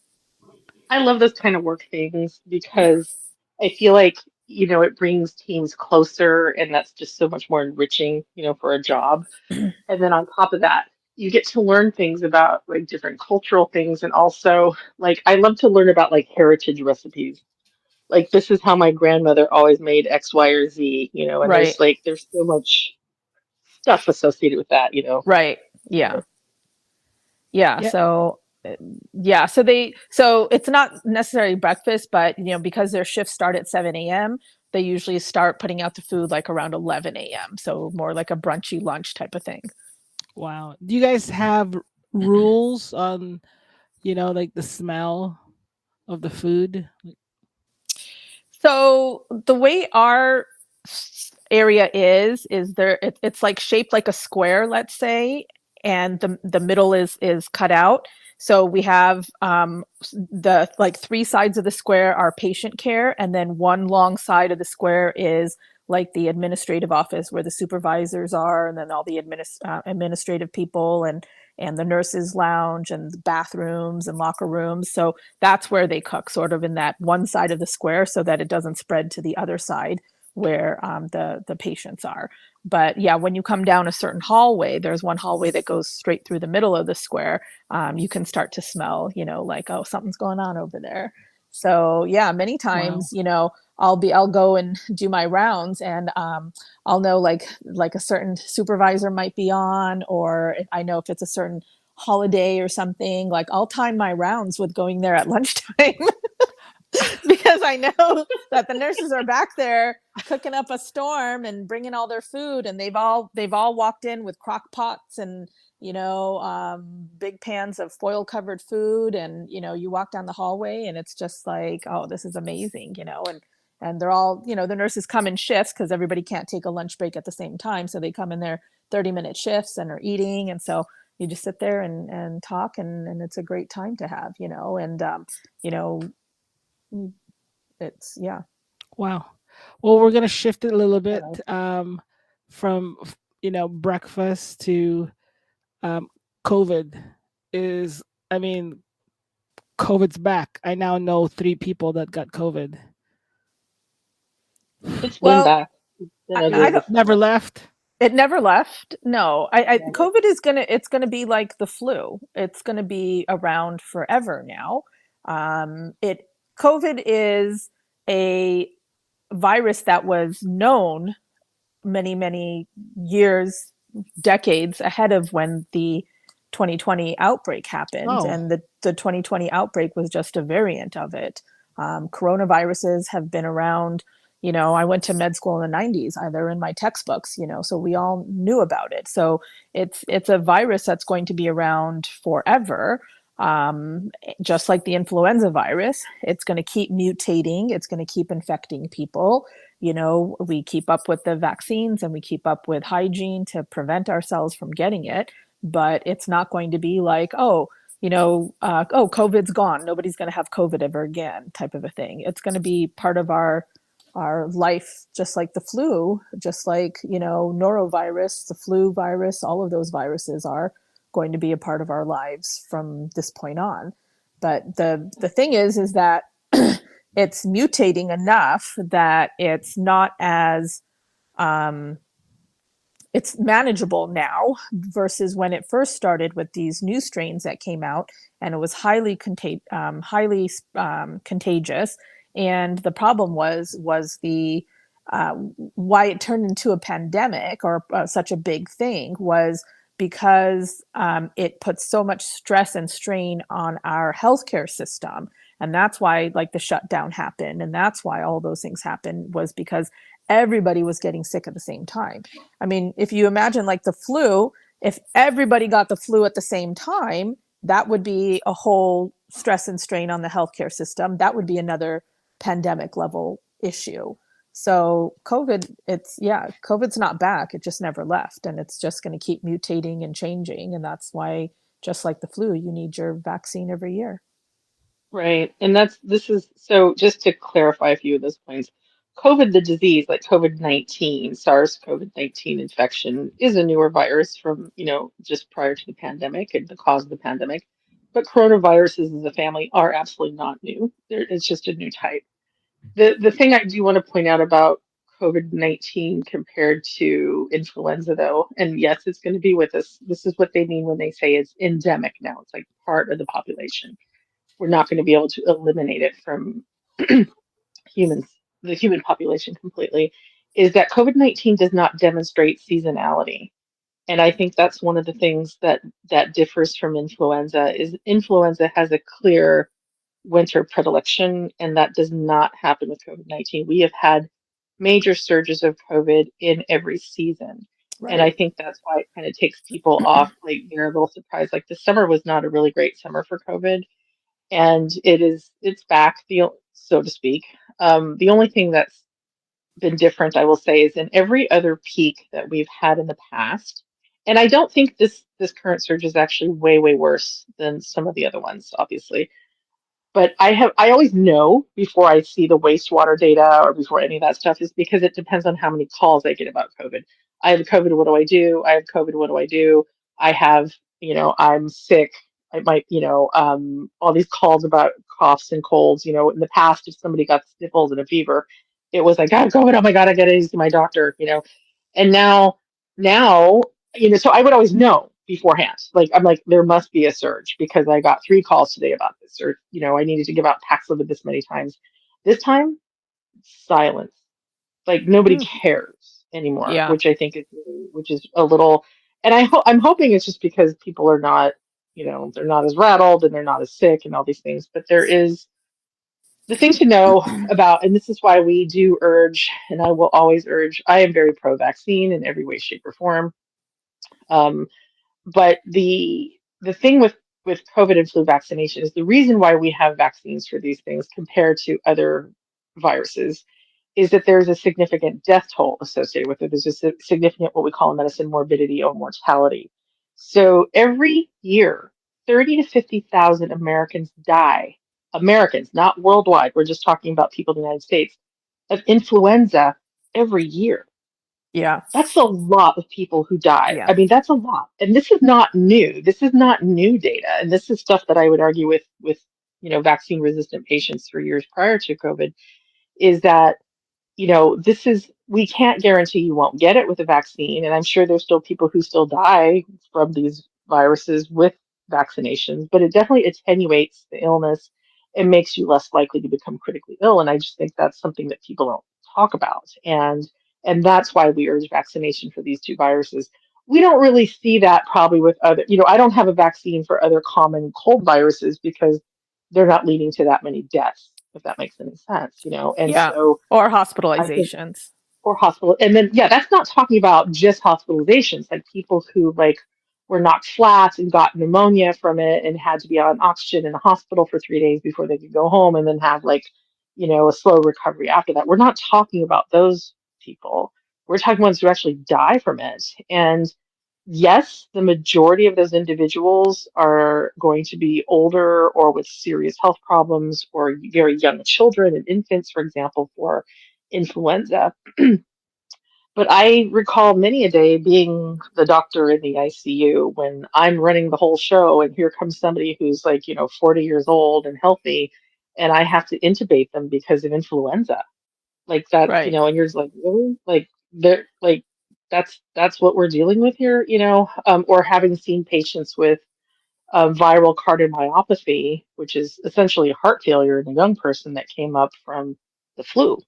I love those kind of work things because I feel like, it brings teams closer and that's just so much more enriching, for a job. And then on top of that, you get to learn things about like different cultural things. And also, like, I love to learn about like heritage recipes. Like, this is how my grandmother always made X, Y, or Z, and right, there's so much stuff associated with that. right, yeah. Yeah. Yeah. So yeah. So it's not necessarily breakfast, but because their shifts start at 7 a.m., they usually start putting out the food like around 11 a.m. So more like a brunchy lunch type of thing. Wow. Do you guys have rules on, like the smell of the food? So the way our area is there, it's like shaped like a square, let's say, and the middle is cut out. So we have the like three sides of the square are patient care, and then one long side of the square is like the administrative office where the supervisors are, and then all the administrative people and the nurses lounge and the bathrooms and locker rooms. So that's where they cook, sort of in that one side of the square, so that it doesn't spread to the other side where the patients are. But yeah, when you come down a certain hallway, there's one hallway that goes straight through the middle of the square. You can start to smell, like, oh, something's going on over there. So yeah, many times, I'll go and do my rounds, and I'll know like a certain supervisor might be on, or I know if it's a certain holiday or something, like I'll time my rounds with going there at lunchtime. Because I know that the nurses are back there cooking up a storm and bringing all their food, and they've all walked in with crock pots and big pans of foil covered food, and you walk down the hallway and it's just like, oh, this is amazing, and they're all, the nurses come in shifts because everybody can't take a lunch break at the same time, so they come in their 30-minute shifts and are eating, and so you just sit there and talk, and it's a great time to have, and it's yeah. Wow. Well, we're gonna shift it a little bit from breakfast to COVID. I mean, COVID's back. I now know 3 people that got COVID. It's been Well, back. Never left. It never left. No, COVID is it's gonna be like the flu. It's gonna be around forever now. COVID is a virus that was known many, many years, decades ahead of when the 2020 outbreak happened, Oh. and the 2020 outbreak was just a variant of it. Coronaviruses have been around. I went to med school in the 90s. They're in my textbooks. So we all knew about it. So it's a virus that's going to be around forever. Just like the influenza virus, it's going to keep mutating. It's going to keep infecting people. We keep up with the vaccines and we keep up with hygiene to prevent ourselves from getting it. But it's not going to be like, COVID's gone. Nobody's going to have COVID ever again, type of a thing. It's going to be part of our life, just like the flu, just like, norovirus, the flu virus, all of those viruses are going to be a part of our lives from this point on. But the thing is that it's mutating enough that it's not as it's manageable now versus when it first started with these new strains that came out, and it was highly contagious. And the problem was the why it turned into a pandemic or such a big thing was because it puts so much stress and strain on our healthcare system. And that's why like the shutdown happened. And that's why all those things happened, was because everybody was getting sick at the same time. I mean, if you imagine like the flu, if everybody got the flu at the same time, that would be a whole stress and strain on the healthcare system. That would be another pandemic level issue. So COVID's not back. It just never left. And it's just going to keep mutating and changing. And that's why, just like the flu, you need your vaccine every year. Right. And so just to clarify a few of those points, COVID, the disease, like COVID-19, SARS-CoV-19 infection is a newer virus from, just prior to the pandemic and the cause of the pandemic. But coronaviruses as a family are absolutely not new. It's just a new type. The thing I do want to point out about COVID-19 compared to influenza, though, and yes, it's going to be with us. This is what they mean when they say it's endemic now. It's like part of the population. We're not going to be able to eliminate it from humans, the human population completely, is that COVID-19 does not demonstrate seasonality. And I think that's one of the things that differs from influenza is influenza has a clear winter predilection, and that does not happen with COVID-19. We have had major surges of COVID in every season. Right. And I think that's why it kind of takes people off. Like they're a little surprised. Like the summer was not a really great summer for COVID. And it's back, so to speak. The only thing that's been different, I will say, is in every other peak that we've had in the past. And I don't think this current surge is actually way, way worse than some of the other ones, obviously. But I always know before I see the wastewater data or before any of that stuff, is because it depends on how many calls I get about COVID. I have COVID, what do I do? I have COVID, what do I do? I have, I'm sick. I might, all these calls about coughs and colds. In the past, if somebody got sniffles and a fever, it was like, I have COVID, oh my God, I gotta see my doctor, And now, so I would always know beforehand. Like I'm like, there must be a surge because I got 3 calls today about this, or I needed to give out Paxlovid this many times. This time, silence. Like nobody cares anymore, Yeah. which I think which is a little. And I'm hoping it's just because people are not, they're not as rattled and they're not as sick and all these things. But there is the thing to know about, and this is why we do urge, and I will always urge. I am very pro-vaccine in every way, shape, or form. But the thing with COVID and flu vaccination is the reason why we have vaccines for these things compared to other viruses is that there's a significant death toll associated with it. There's a significant what we call in medicine morbidity or mortality. So every year, 30 to 50,000 Americans die. Americans, not worldwide. We're just talking about people in the United States of influenza every year. Yeah. That's a lot of people who die. Yeah. I mean, that's a lot. And this is not new. This is not new data. And this is stuff that I would argue with vaccine resistant patients for years prior to COVID, is that, we can't guarantee you won't get it with a vaccine. And I'm sure there's still people who still die from these viruses with vaccinations, but it definitely attenuates the illness and makes you less likely to become critically ill. And I just think that's something that people don't talk about. And that's why we urge vaccination for these 2 viruses. we don't really see that probably with other, I don't have a vaccine for other common cold viruses because they're not leading to that many deaths, if that makes any sense. And Yeah. so Or I think, hospitalizations. or hospital, and then, yeah, that's not talking about just hospitalizations, like people who like were knocked flat and got pneumonia from it and had to be on oxygen in the hospital for 3 days before they could go home and then have like, a slow recovery after that. We're not talking about those people. We're talking ones who actually die from it. And yes, the majority of those individuals are going to be older or with serious health problems or very young children and infants, for example, for influenza. But I recall many a day being the doctor in the ICU when I'm running the whole show, and here comes somebody who's like, 40 years old and healthy, and I have to intubate them because of influenza. Like that, Right. and you're just like, really? Like they're like that's what we're dealing with here, or having seen patients with viral cardiomyopathy, which is essentially heart failure in a young person that came up from the flu.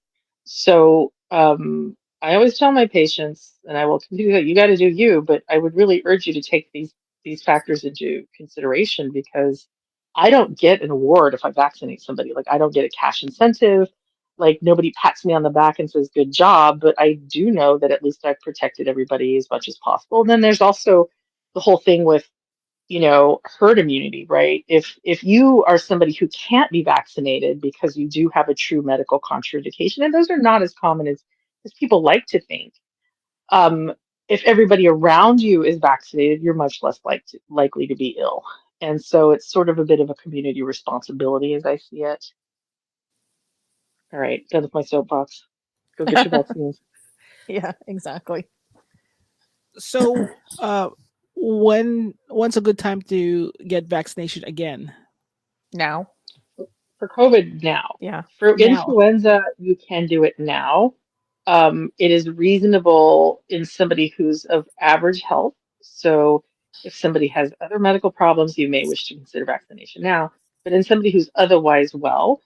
So I always tell my patients, and I will continue that you got to do you, but I would really urge you to take these factors into consideration because I don't get an award if I vaccinate somebody. Like I don't get a cash incentive. Like nobody pats me on the back and says good job, but I do know that at least I've protected everybody as much as possible. And then there's also the whole thing with herd immunity, right? If you are somebody who can't be vaccinated because you do have a true medical contraindication, and those are not as common as people like to think. Um, if everybody around you is vaccinated, you're much less likely to be ill. And so it's sort of a bit of a community responsibility as I see it. All right, done with my soapbox. Go get your vaccines. Yeah, exactly. So, when's a good time to get vaccination again? Now. For COVID now. Yeah. For Now. influenza, you can do it now. It is reasonable in somebody who's of average health. So if somebody has other medical problems, you may wish to consider vaccination now. But in somebody who's otherwise well,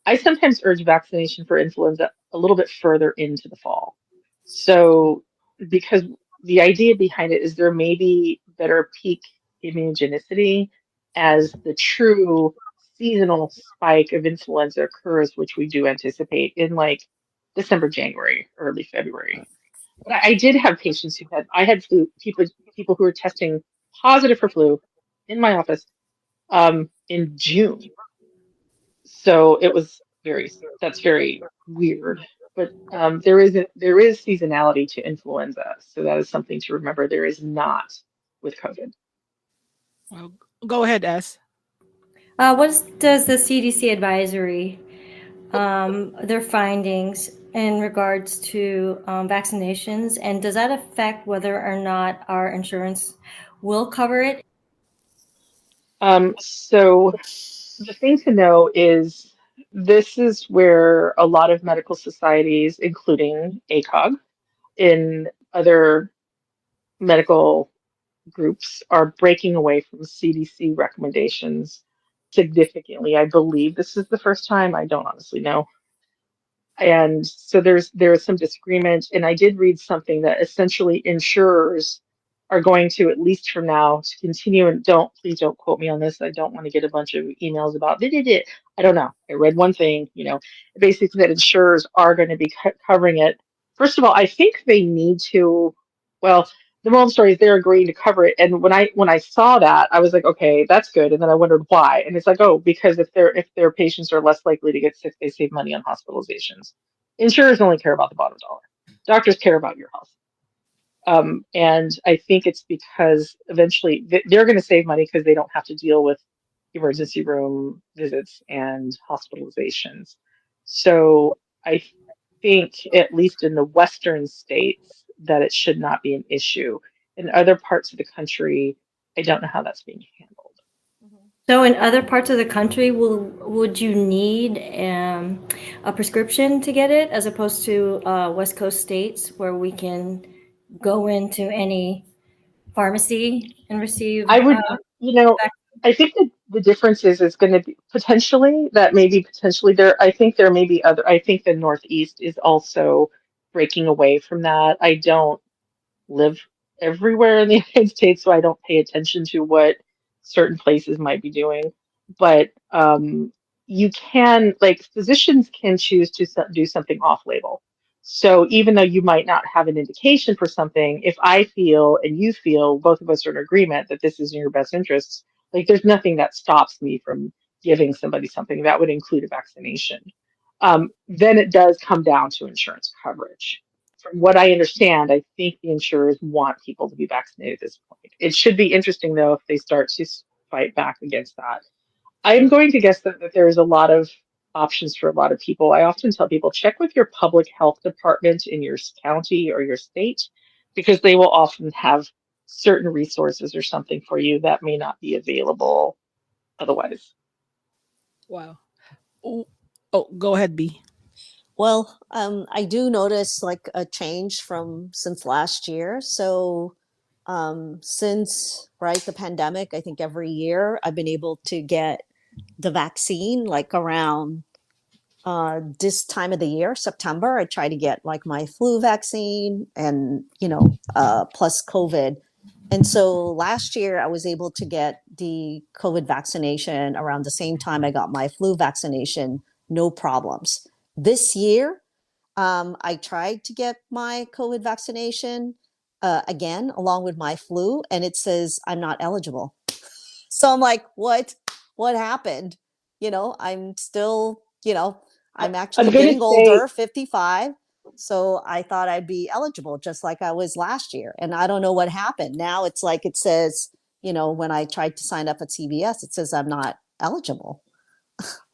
I sometimes urge vaccination for influenza a little bit further into the fall. So because the idea behind it is there may be better peak immunogenicity as the true seasonal spike of influenza occurs, which we do anticipate in like December, January, early February. But I did have patients I had flu, people who were testing positive for flu in my office in June. So it was that's very weird. But there is seasonality to influenza. So that is something to remember. There is not with COVID. Well, go ahead, S. Does the CDC advisory, their findings in regards to vaccinations, and does that affect whether or not our insurance will cover it? So the thing to know is this is where a lot of medical societies, including ACOG, in other medical groups, are breaking away from CDC recommendations significantly. I believe this is the first time. I don't honestly know. And so there is some disagreement. And I did read something that essentially insurers are going to, at least from now, to continue, and please don't quote me on this. I don't want to get a bunch of emails about did it. I don't know. I read one thing, basically that insurers are going to be covering it. First of all, I think they need to, well, the moral of the story is they're agreeing to cover it. And when I saw that, I was like, okay, that's good. And then I wondered why. And it's like, oh, because if their patients are less likely to get sick, they save money on hospitalizations. Insurers only care about the bottom dollar. Doctors care about your health. And I think it's because eventually they're going to save money because they don't have to deal with emergency room visits and hospitalizations. So I think, at least in the Western states, that it should not be an issue. In other parts of the country, I don't know how that's being handled. So in other parts of the country, would you need a prescription to get it, as opposed to West Coast states where we can go into any pharmacy and receive? I would, I think that the difference is going to be potentially there. I think there may be other. I think the Northeast is also breaking away from that. I don't live everywhere in the United States, so I don't pay attention to what certain places might be doing. But you can, like, physicians can choose to do something off label. So even though you might not have an indication for something, if I feel and you feel, both of us are in agreement that this is in your best interests, like there's nothing that stops me from giving somebody something that would include a vaccination. Then it does come down to insurance coverage. From what I understand, I think the insurers want people to be vaccinated at this point. It should be interesting, though, if they start to fight back against that. I'm going to guess that there's a lot of options for a lot of people. I often tell people check with your public health department in your county or your state, because they will often have certain resources or something for you that may not be available otherwise. Wow. Oh, oh, go ahead, B. Well, I do notice like a change from since last year. So, since right the pandemic, I think every year I've been able to get the vaccine like around this time of the year, September. I try to get like my flu vaccine and plus COVID. And so last year I was able to get the COVID vaccination around the same time I got my flu vaccination, no problems. This year, I tried to get my COVID vaccination again, along with my flu, and it says I'm not eligible. So I'm like, what? What happened? I'm still, I'm I'm actually going getting to say, older, 55. So I thought I'd be eligible just like I was last year. And I don't know what happened. Now it's like it says, when I tried to sign up at CVS, it says I'm not eligible.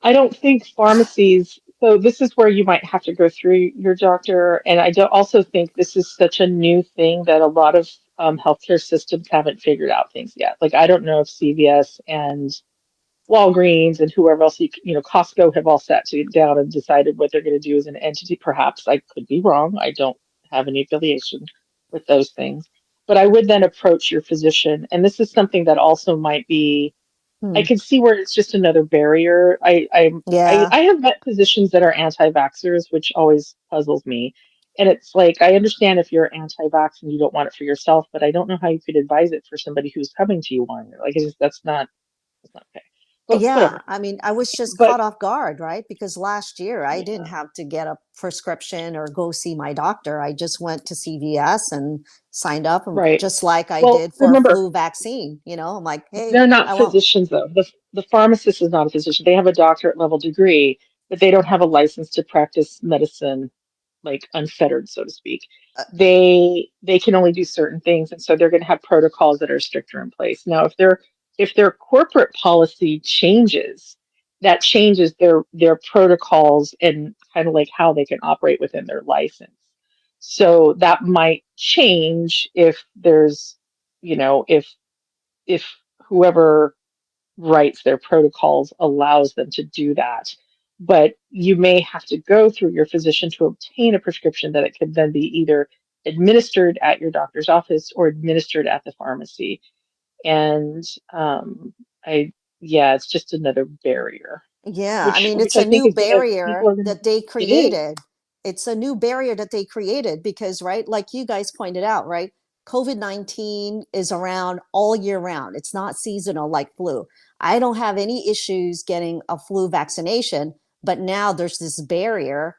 I don't think pharmacies, so this is where you might have to go through your doctor. And I don't also think this is such a new thing that a lot of healthcare systems haven't figured out things yet. Like, I don't know if CVS and Walgreens and whoever else, Costco have all sat down and decided what they're going to do as an entity. Perhaps I could be wrong. I don't have any affiliation with those things. But I would then approach your physician. And this is something that also might be, I Hmm. can see where it's just another barrier. Yeah. I have met physicians that are anti-vaxxers, which always puzzles me. And it's like, I understand if you're anti-vax and you don't want it for yourself, but I don't know how you could advise it for somebody who's coming to you wanting it. Like, that's not okay. But Yeah, whatever. I mean, I was just But caught off guard, right? Because last year I didn't yeah, have to get a prescription or go see my doctor. I just went to CVS and signed up, right. just like I Well, did for a remember, flu vaccine. I'm like, hey, they're not I want. physicians though. The pharmacist is not a physician. They have a doctorate level degree, but they don't have a license to practice medicine like unfettered, so to speak. uh, They can only do certain things, and so they're going to have protocols that are stricter in place. Now, if their corporate policy changes, that changes their protocols and kind of like how they can operate within their license. So that might change if there's, if whoever writes their protocols allows them to do that. But you may have to go through your physician to obtain a prescription that it could then be either administered at your doctor's office or administered at the pharmacy. And I, yeah, it's just another barrier, Yeah, I which mean, which it's I a think new is gonna people barrier are gonna. that they It is. created. It's a new barrier that they created because, right, like you guys pointed out, right, COVID-19 is around all year round. It's not seasonal like flu. I don't have any issues getting a flu vaccination, but now there's this barrier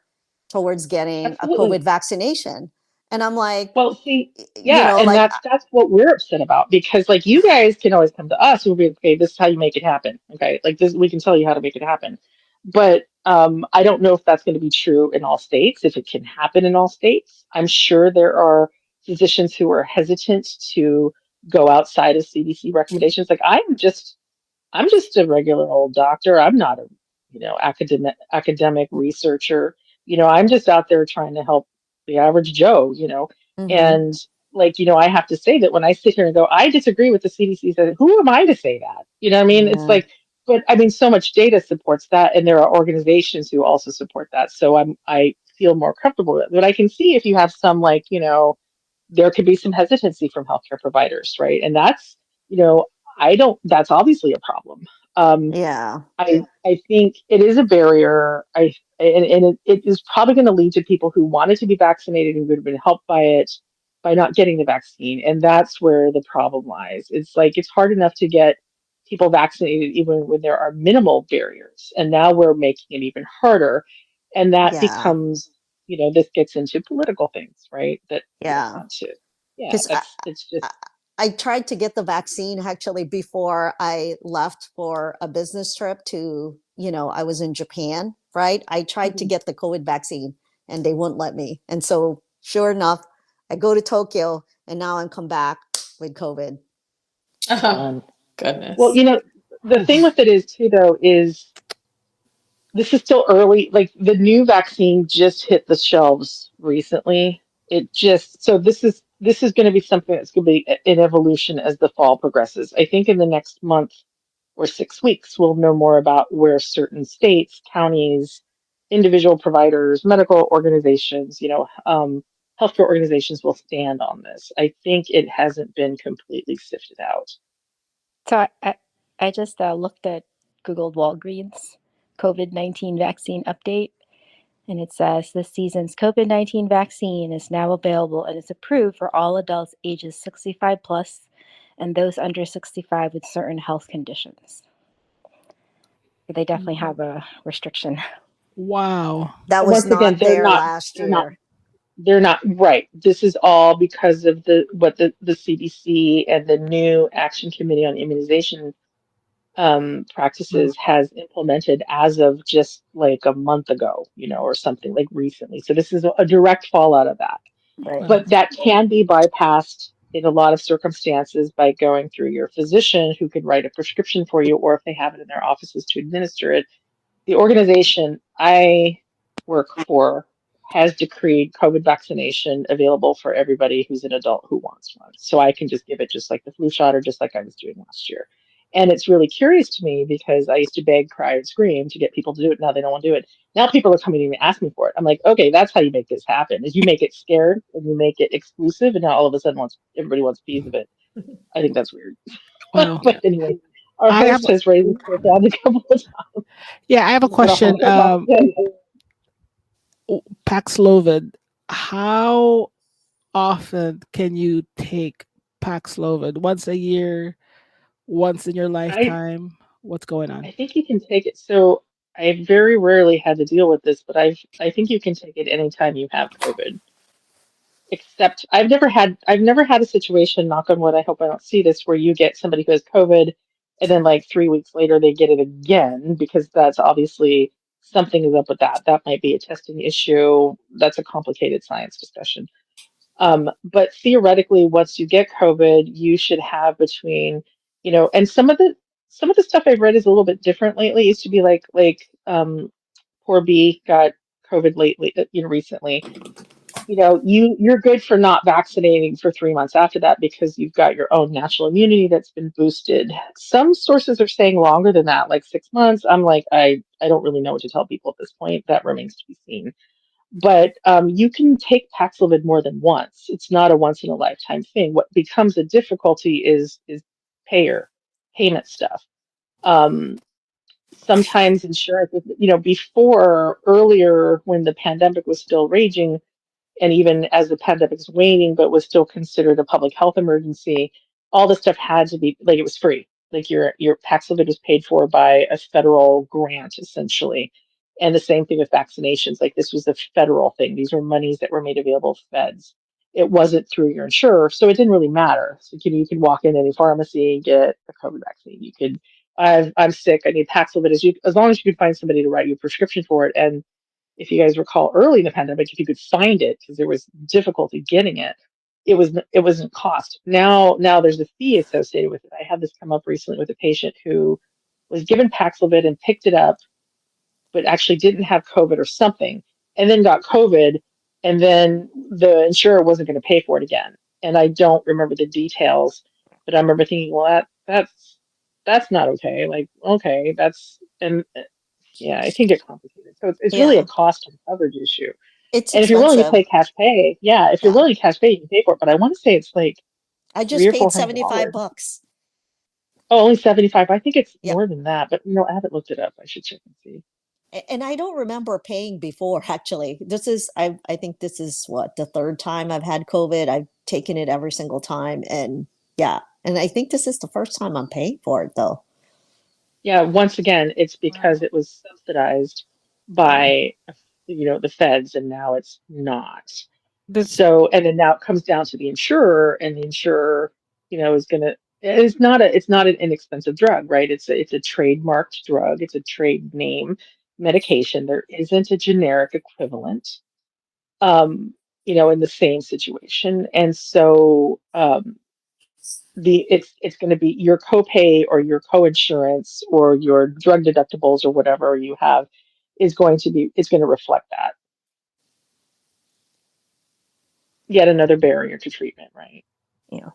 towards getting a Absolutely. COVID vaccination. And I'm like, Well, see, yeah, and like, that's what we're upset about, because like you guys can always come to us and we'll be okay, this is how you make it happen. Okay. Like this, we can tell you how to make it happen. But I don't know if that's going to be true in all states, if it can happen in all states. I'm sure there are physicians who are hesitant to go outside of CDC recommendations. Like I'm just a regular old doctor. I'm not a, academic researcher. I'm just out there trying to help the average Joe. mm-hmm, And like, I have to say that when I sit here and go, I disagree with the CDC says, who am I to say that? You know what I mean? It's yeah, like, but I mean, so much data supports that, and there are organizations who also support that. So I feel more comfortable with it. But I can see if you have some like, there could be some hesitancy from healthcare providers, right? And that's, you know, that's obviously a problem. Um, yeah, I think it is a barrier. And it is probably going to lead to people who wanted to be vaccinated and would have been helped by it, by not getting the vaccine. And that's where the problem lies. It's like it's hard enough to get people vaccinated even when there are minimal barriers. And now we're making it even harder. And that Yeah. becomes, this gets into political things, right? That we don't Yeah. want to. Yeah, Because it's just, I tried to get the vaccine actually before I left for a business trip to, I was in Japan, right? I tried to get the COVID vaccine and they wouldn't let me. And so sure enough, I go to Tokyo and now I'm come back with COVID. um, Goodness. well, the thing with it is too, though, is this is still early. Like the new vaccine just hit the shelves recently. So this is going to be something that's going to be an evolution as the fall progresses. I think in the next month or 6 weeks, we'll know more about where certain states, counties, individual providers, medical organizations, healthcare organizations will stand on this. I think it hasn't been completely sifted out. So I just looked at Googled Walgreens COVID-19 vaccine update, and it says this season's COVID-19 vaccine is now available and is approved for all adults ages 65 plus and those under 65 with certain health conditions. They definitely have a restriction. Wow. That And was once again, not there last year. they're not right. This is all because of what the CDC and the new Action Committee on Immunization practices has implemented as of just like a month ago, or something like recently. So this is a direct fallout of that. Right. But that can be bypassed in a lot of circumstances by going through your physician who could write a prescription for you, or if they have it in their offices to administer it. The organization I work for has decreed COVID vaccination available for everybody who's an adult who wants one. So I can just give it just like the flu shot or just like I was doing last year. And it's really curious to me because I used to beg, cry, and scream to get people to do it. Now they don't want to do it. Now people are coming to me and asking me for it. I'm like, okay, that's how you make this happen, is you make it scared and you make it exclusive, and now all of a sudden everybody wants a piece of it. I think that's weird. Wow. But anyway, our I have host has raised his hand a couple of times. Yeah, I have a question. Paxlovid. How often can you take Paxlovid? Once a year? Once in your lifetime? What's going on? I think you can take it. So I very rarely had to deal with this, but I think you can take it anytime you have COVID. Except I've never had a situation, knock on wood, I hope I don't see this, where you get somebody who has COVID and then like 3 weeks later they get it again, because that's obviously something is up with that. That might be a testing issue. That's a complicated science discussion. But theoretically, once you get COVID, you should have between, and some of the stuff I've read is a little bit different lately. It used to be poor B got COVID lately, recently. You're good for not vaccinating for 3 months after that because you've got your own natural immunity that's been boosted. Some sources are saying longer than that, like 6 months. I'm like, I don't really know what to tell people at this point. That remains to be seen. But you can take Paxlovid more than once. It's not a once in a lifetime thing. What becomes a difficulty is payment stuff. Sometimes insurance, before earlier when the pandemic was still raging, and even as the pandemic's waning, but was still considered a public health emergency, all the stuff had to be like it was free. Like your Paxlovid was paid for by a federal grant, essentially. And the same thing with vaccinations. Like this was a federal thing. These were monies that were made available to feds. It wasn't through your insurer, so it didn't really matter. So you could walk in any pharmacy, get a COVID vaccine. You could, I'm sick, I need Paxlovid. As long as you could find somebody to write you a prescription for it. And if you guys recall early in the pandemic, if you could find it because there was difficulty getting it, it wasn't cost. Now there's a fee associated with it. I had this come up recently with a patient who was given Paxlovid and picked it up, but actually didn't have COVID or something, and then got COVID, and then the insurer wasn't going to pay for it again. And I don't remember the details, but I remember thinking, well, that's not okay. Like, okay, yeah, it can get complicated. So it's really a Yeah. cost and coverage issue. It's And if you're willing to expensive. pay cash pay, yeah, if you're Yeah. willing to cash pay, you can pay for it. But I want to say it's like I three just or paid four hundred $75. dollars. Oh, only 75. I think it's Yeah. more than that, but I haven't looked it up. I should check and see. And I don't remember paying before, actually. I think this is what, the third time I've had COVID. I've taken it every single time. And yeah. And I think this is the first time I'm paying for it, though. Yeah, once again, it's because Wow. it was subsidized Yeah. by, the feds, and now it's not. The So, and then now it comes down to the insurer, and the insurer, is gonna, it's not an inexpensive drug, right? It's a trademarked drug. It's a trade name medication. There isn't a generic equivalent, um, in the same situation. And so, it's going to be your copay or your coinsurance or your drug deductibles or whatever you have it's going to reflect that. Yet another barrier to treatment, right? Yeah.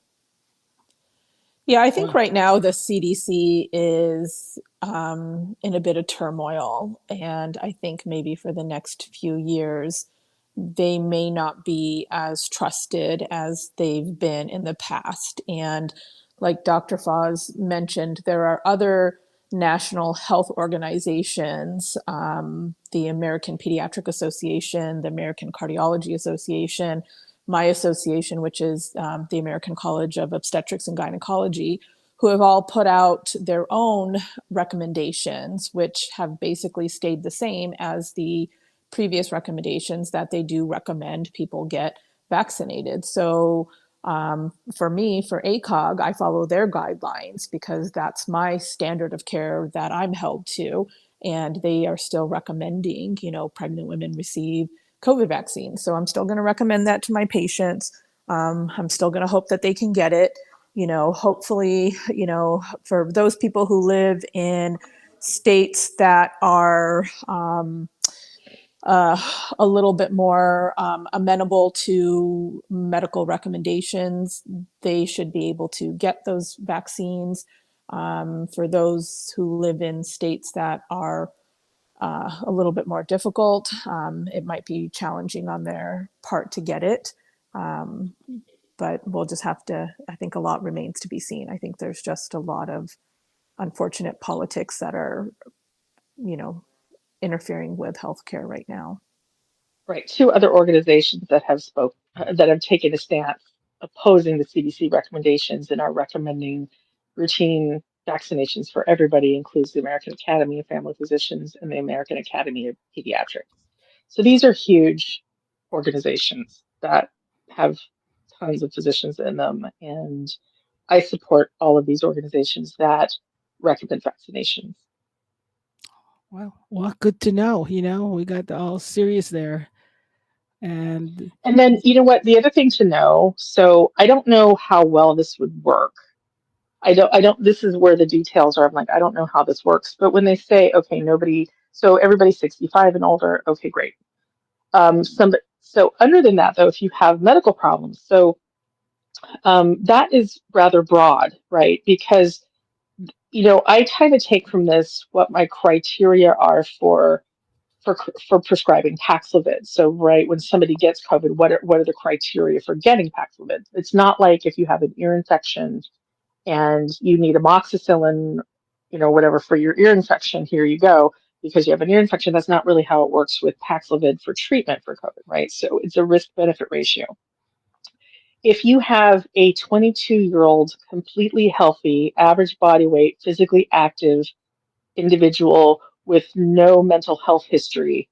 Yeah, I think wow. right now the CDC is in a bit of turmoil. And I think maybe for the next few years, they may not be as trusted as they've been in the past. And like Dr. Foz mentioned, there are other national health organizations, the American Pediatric Association, the American Cardiology Association, my association, which is the American College of Obstetrics and Gynecology, who have all put out their own recommendations, which have basically stayed the same as the previous recommendations, that they do recommend people get vaccinated. So for me, for ACOG, I follow their guidelines because that's my standard of care that I'm held to. And they are still recommending, pregnant women receive COVID vaccine. So I'm still going to recommend that to my patients. I'm still going to hope that they can get it. Hopefully, for those people who live in states that are a little bit more amenable to medical recommendations, they should be able to get those vaccines. For those who live in states that are a little bit more difficult, it might be challenging on their part to get it. But we'll just have to, I think a lot remains to be seen. I think there's just a lot of unfortunate politics that are, you know, interfering with healthcare right now. Right. Two other organizations that have taken a stance opposing the CDC recommendations and are recommending routine vaccinations for everybody includes the American Academy of Family Physicians and the American Academy of Pediatrics. So these are huge organizations that have tons of physicians in them, and I support all of these organizations that recommend vaccinations. Well, good to know. We got all serious there. And And then, you know what, the other thing to know, so I don't know how well this would work. This is where the details are. I'm like, I don't know how this works. But when they say, okay, so everybody's 65 and older, okay, great. So other than that, though, if you have medical problems, so that is rather broad, right? Because, I kind of take from this what my criteria are for prescribing Paxlovid. So, right, when somebody gets COVID, what are the criteria for getting Paxlovid? It's not like if you have an ear infection and you need amoxicillin, whatever for your ear infection, here you go, because you have an ear infection. That's not really how it works with Paxlovid for treatment for COVID, right? So it's a risk-benefit ratio. If you have a 22-year-old, completely healthy, average body weight, physically active individual with no mental health history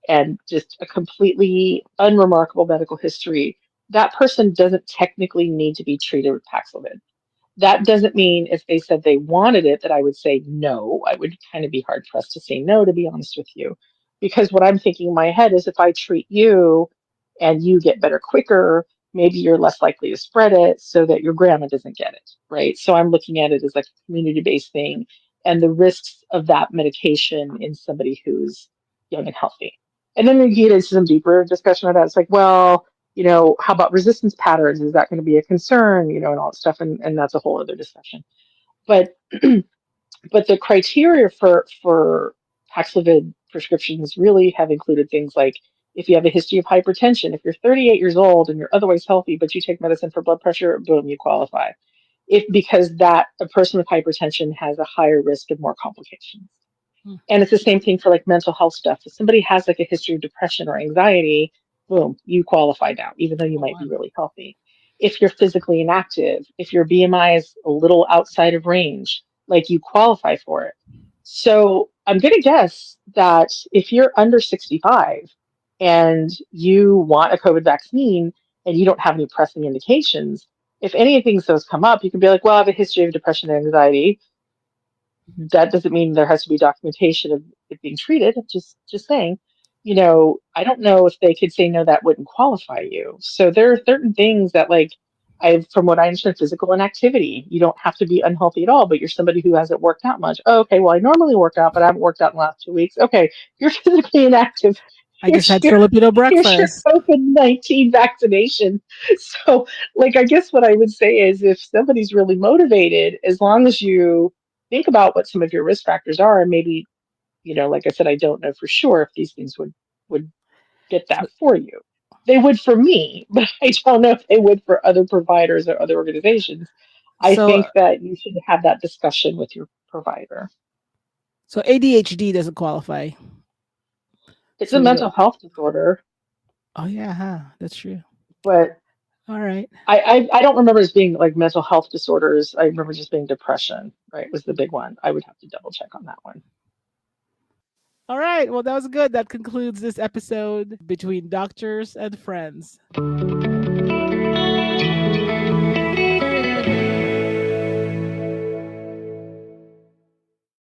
and just a completely unremarkable medical history, that person doesn't technically need to be treated with Paxlovid. That doesn't mean if they said they wanted it that I would say no. I would kind of be hard pressed to say no, to be honest with you. Because what I'm thinking in my head is if I treat you and you get better quicker, maybe you're less likely to spread it so that your grandma doesn't get it, right? So I'm looking at it as like a community-based thing and the risks of that medication in somebody who's young and healthy. And then we get into some deeper discussion of that. It's like, well, how about resistance patterns? Is that going to be a concern? And all that stuff, and that's a whole other discussion. But but the criteria for Paxlovid prescriptions really have included things like if you have a history of hypertension, if you're 38 years old and you're otherwise healthy, but you take medicine for blood pressure, boom, you qualify. If because that a person with hypertension has a higher risk of more complications. Hmm. And it's the same thing for like mental health stuff. If somebody has like a history of depression or anxiety, boom, you qualify now, even though you Oh, might wow. be really healthy. If you're physically inactive, if your BMI is a little outside of range, like you qualify for it. So I'm going to guess that if you're under 65 and you want a COVID vaccine and you don't have any pressing indications, if any of those come up, you can be like, well, I have a history of depression and anxiety. That doesn't mean there has to be documentation of it being treated. Just saying, I don't know if they could say no, that wouldn't qualify you. So there are certain things that like from what I understand, physical inactivity, you don't have to be unhealthy at all, but you're somebody who hasn't worked out much. Oh, okay, well, I normally work out, but I haven't worked out in the last 2 weeks. Okay, you're physically inactive. I just had Here's your Filipino here's your breakfast. COVID-19 vaccination. So, like, I guess what I would say is if somebody's really motivated, as long as you think about what some of your risk factors are, and maybe, like I said, I don't know for sure if these things would get So, that for you. They would for me, but I don't know if they would for other providers or other organizations. I so, think that you should have that discussion with your provider. so ADHD doesn't qualify. It's So a we mental don't. health disorder, Oh yeah, huh? That's true. but All right. I don't remember as being like mental health disorders. I remember just being depression, right? Was the big one. I would have to double check on that one. All right. Well, that was good. That concludes this episode between doctors and friends.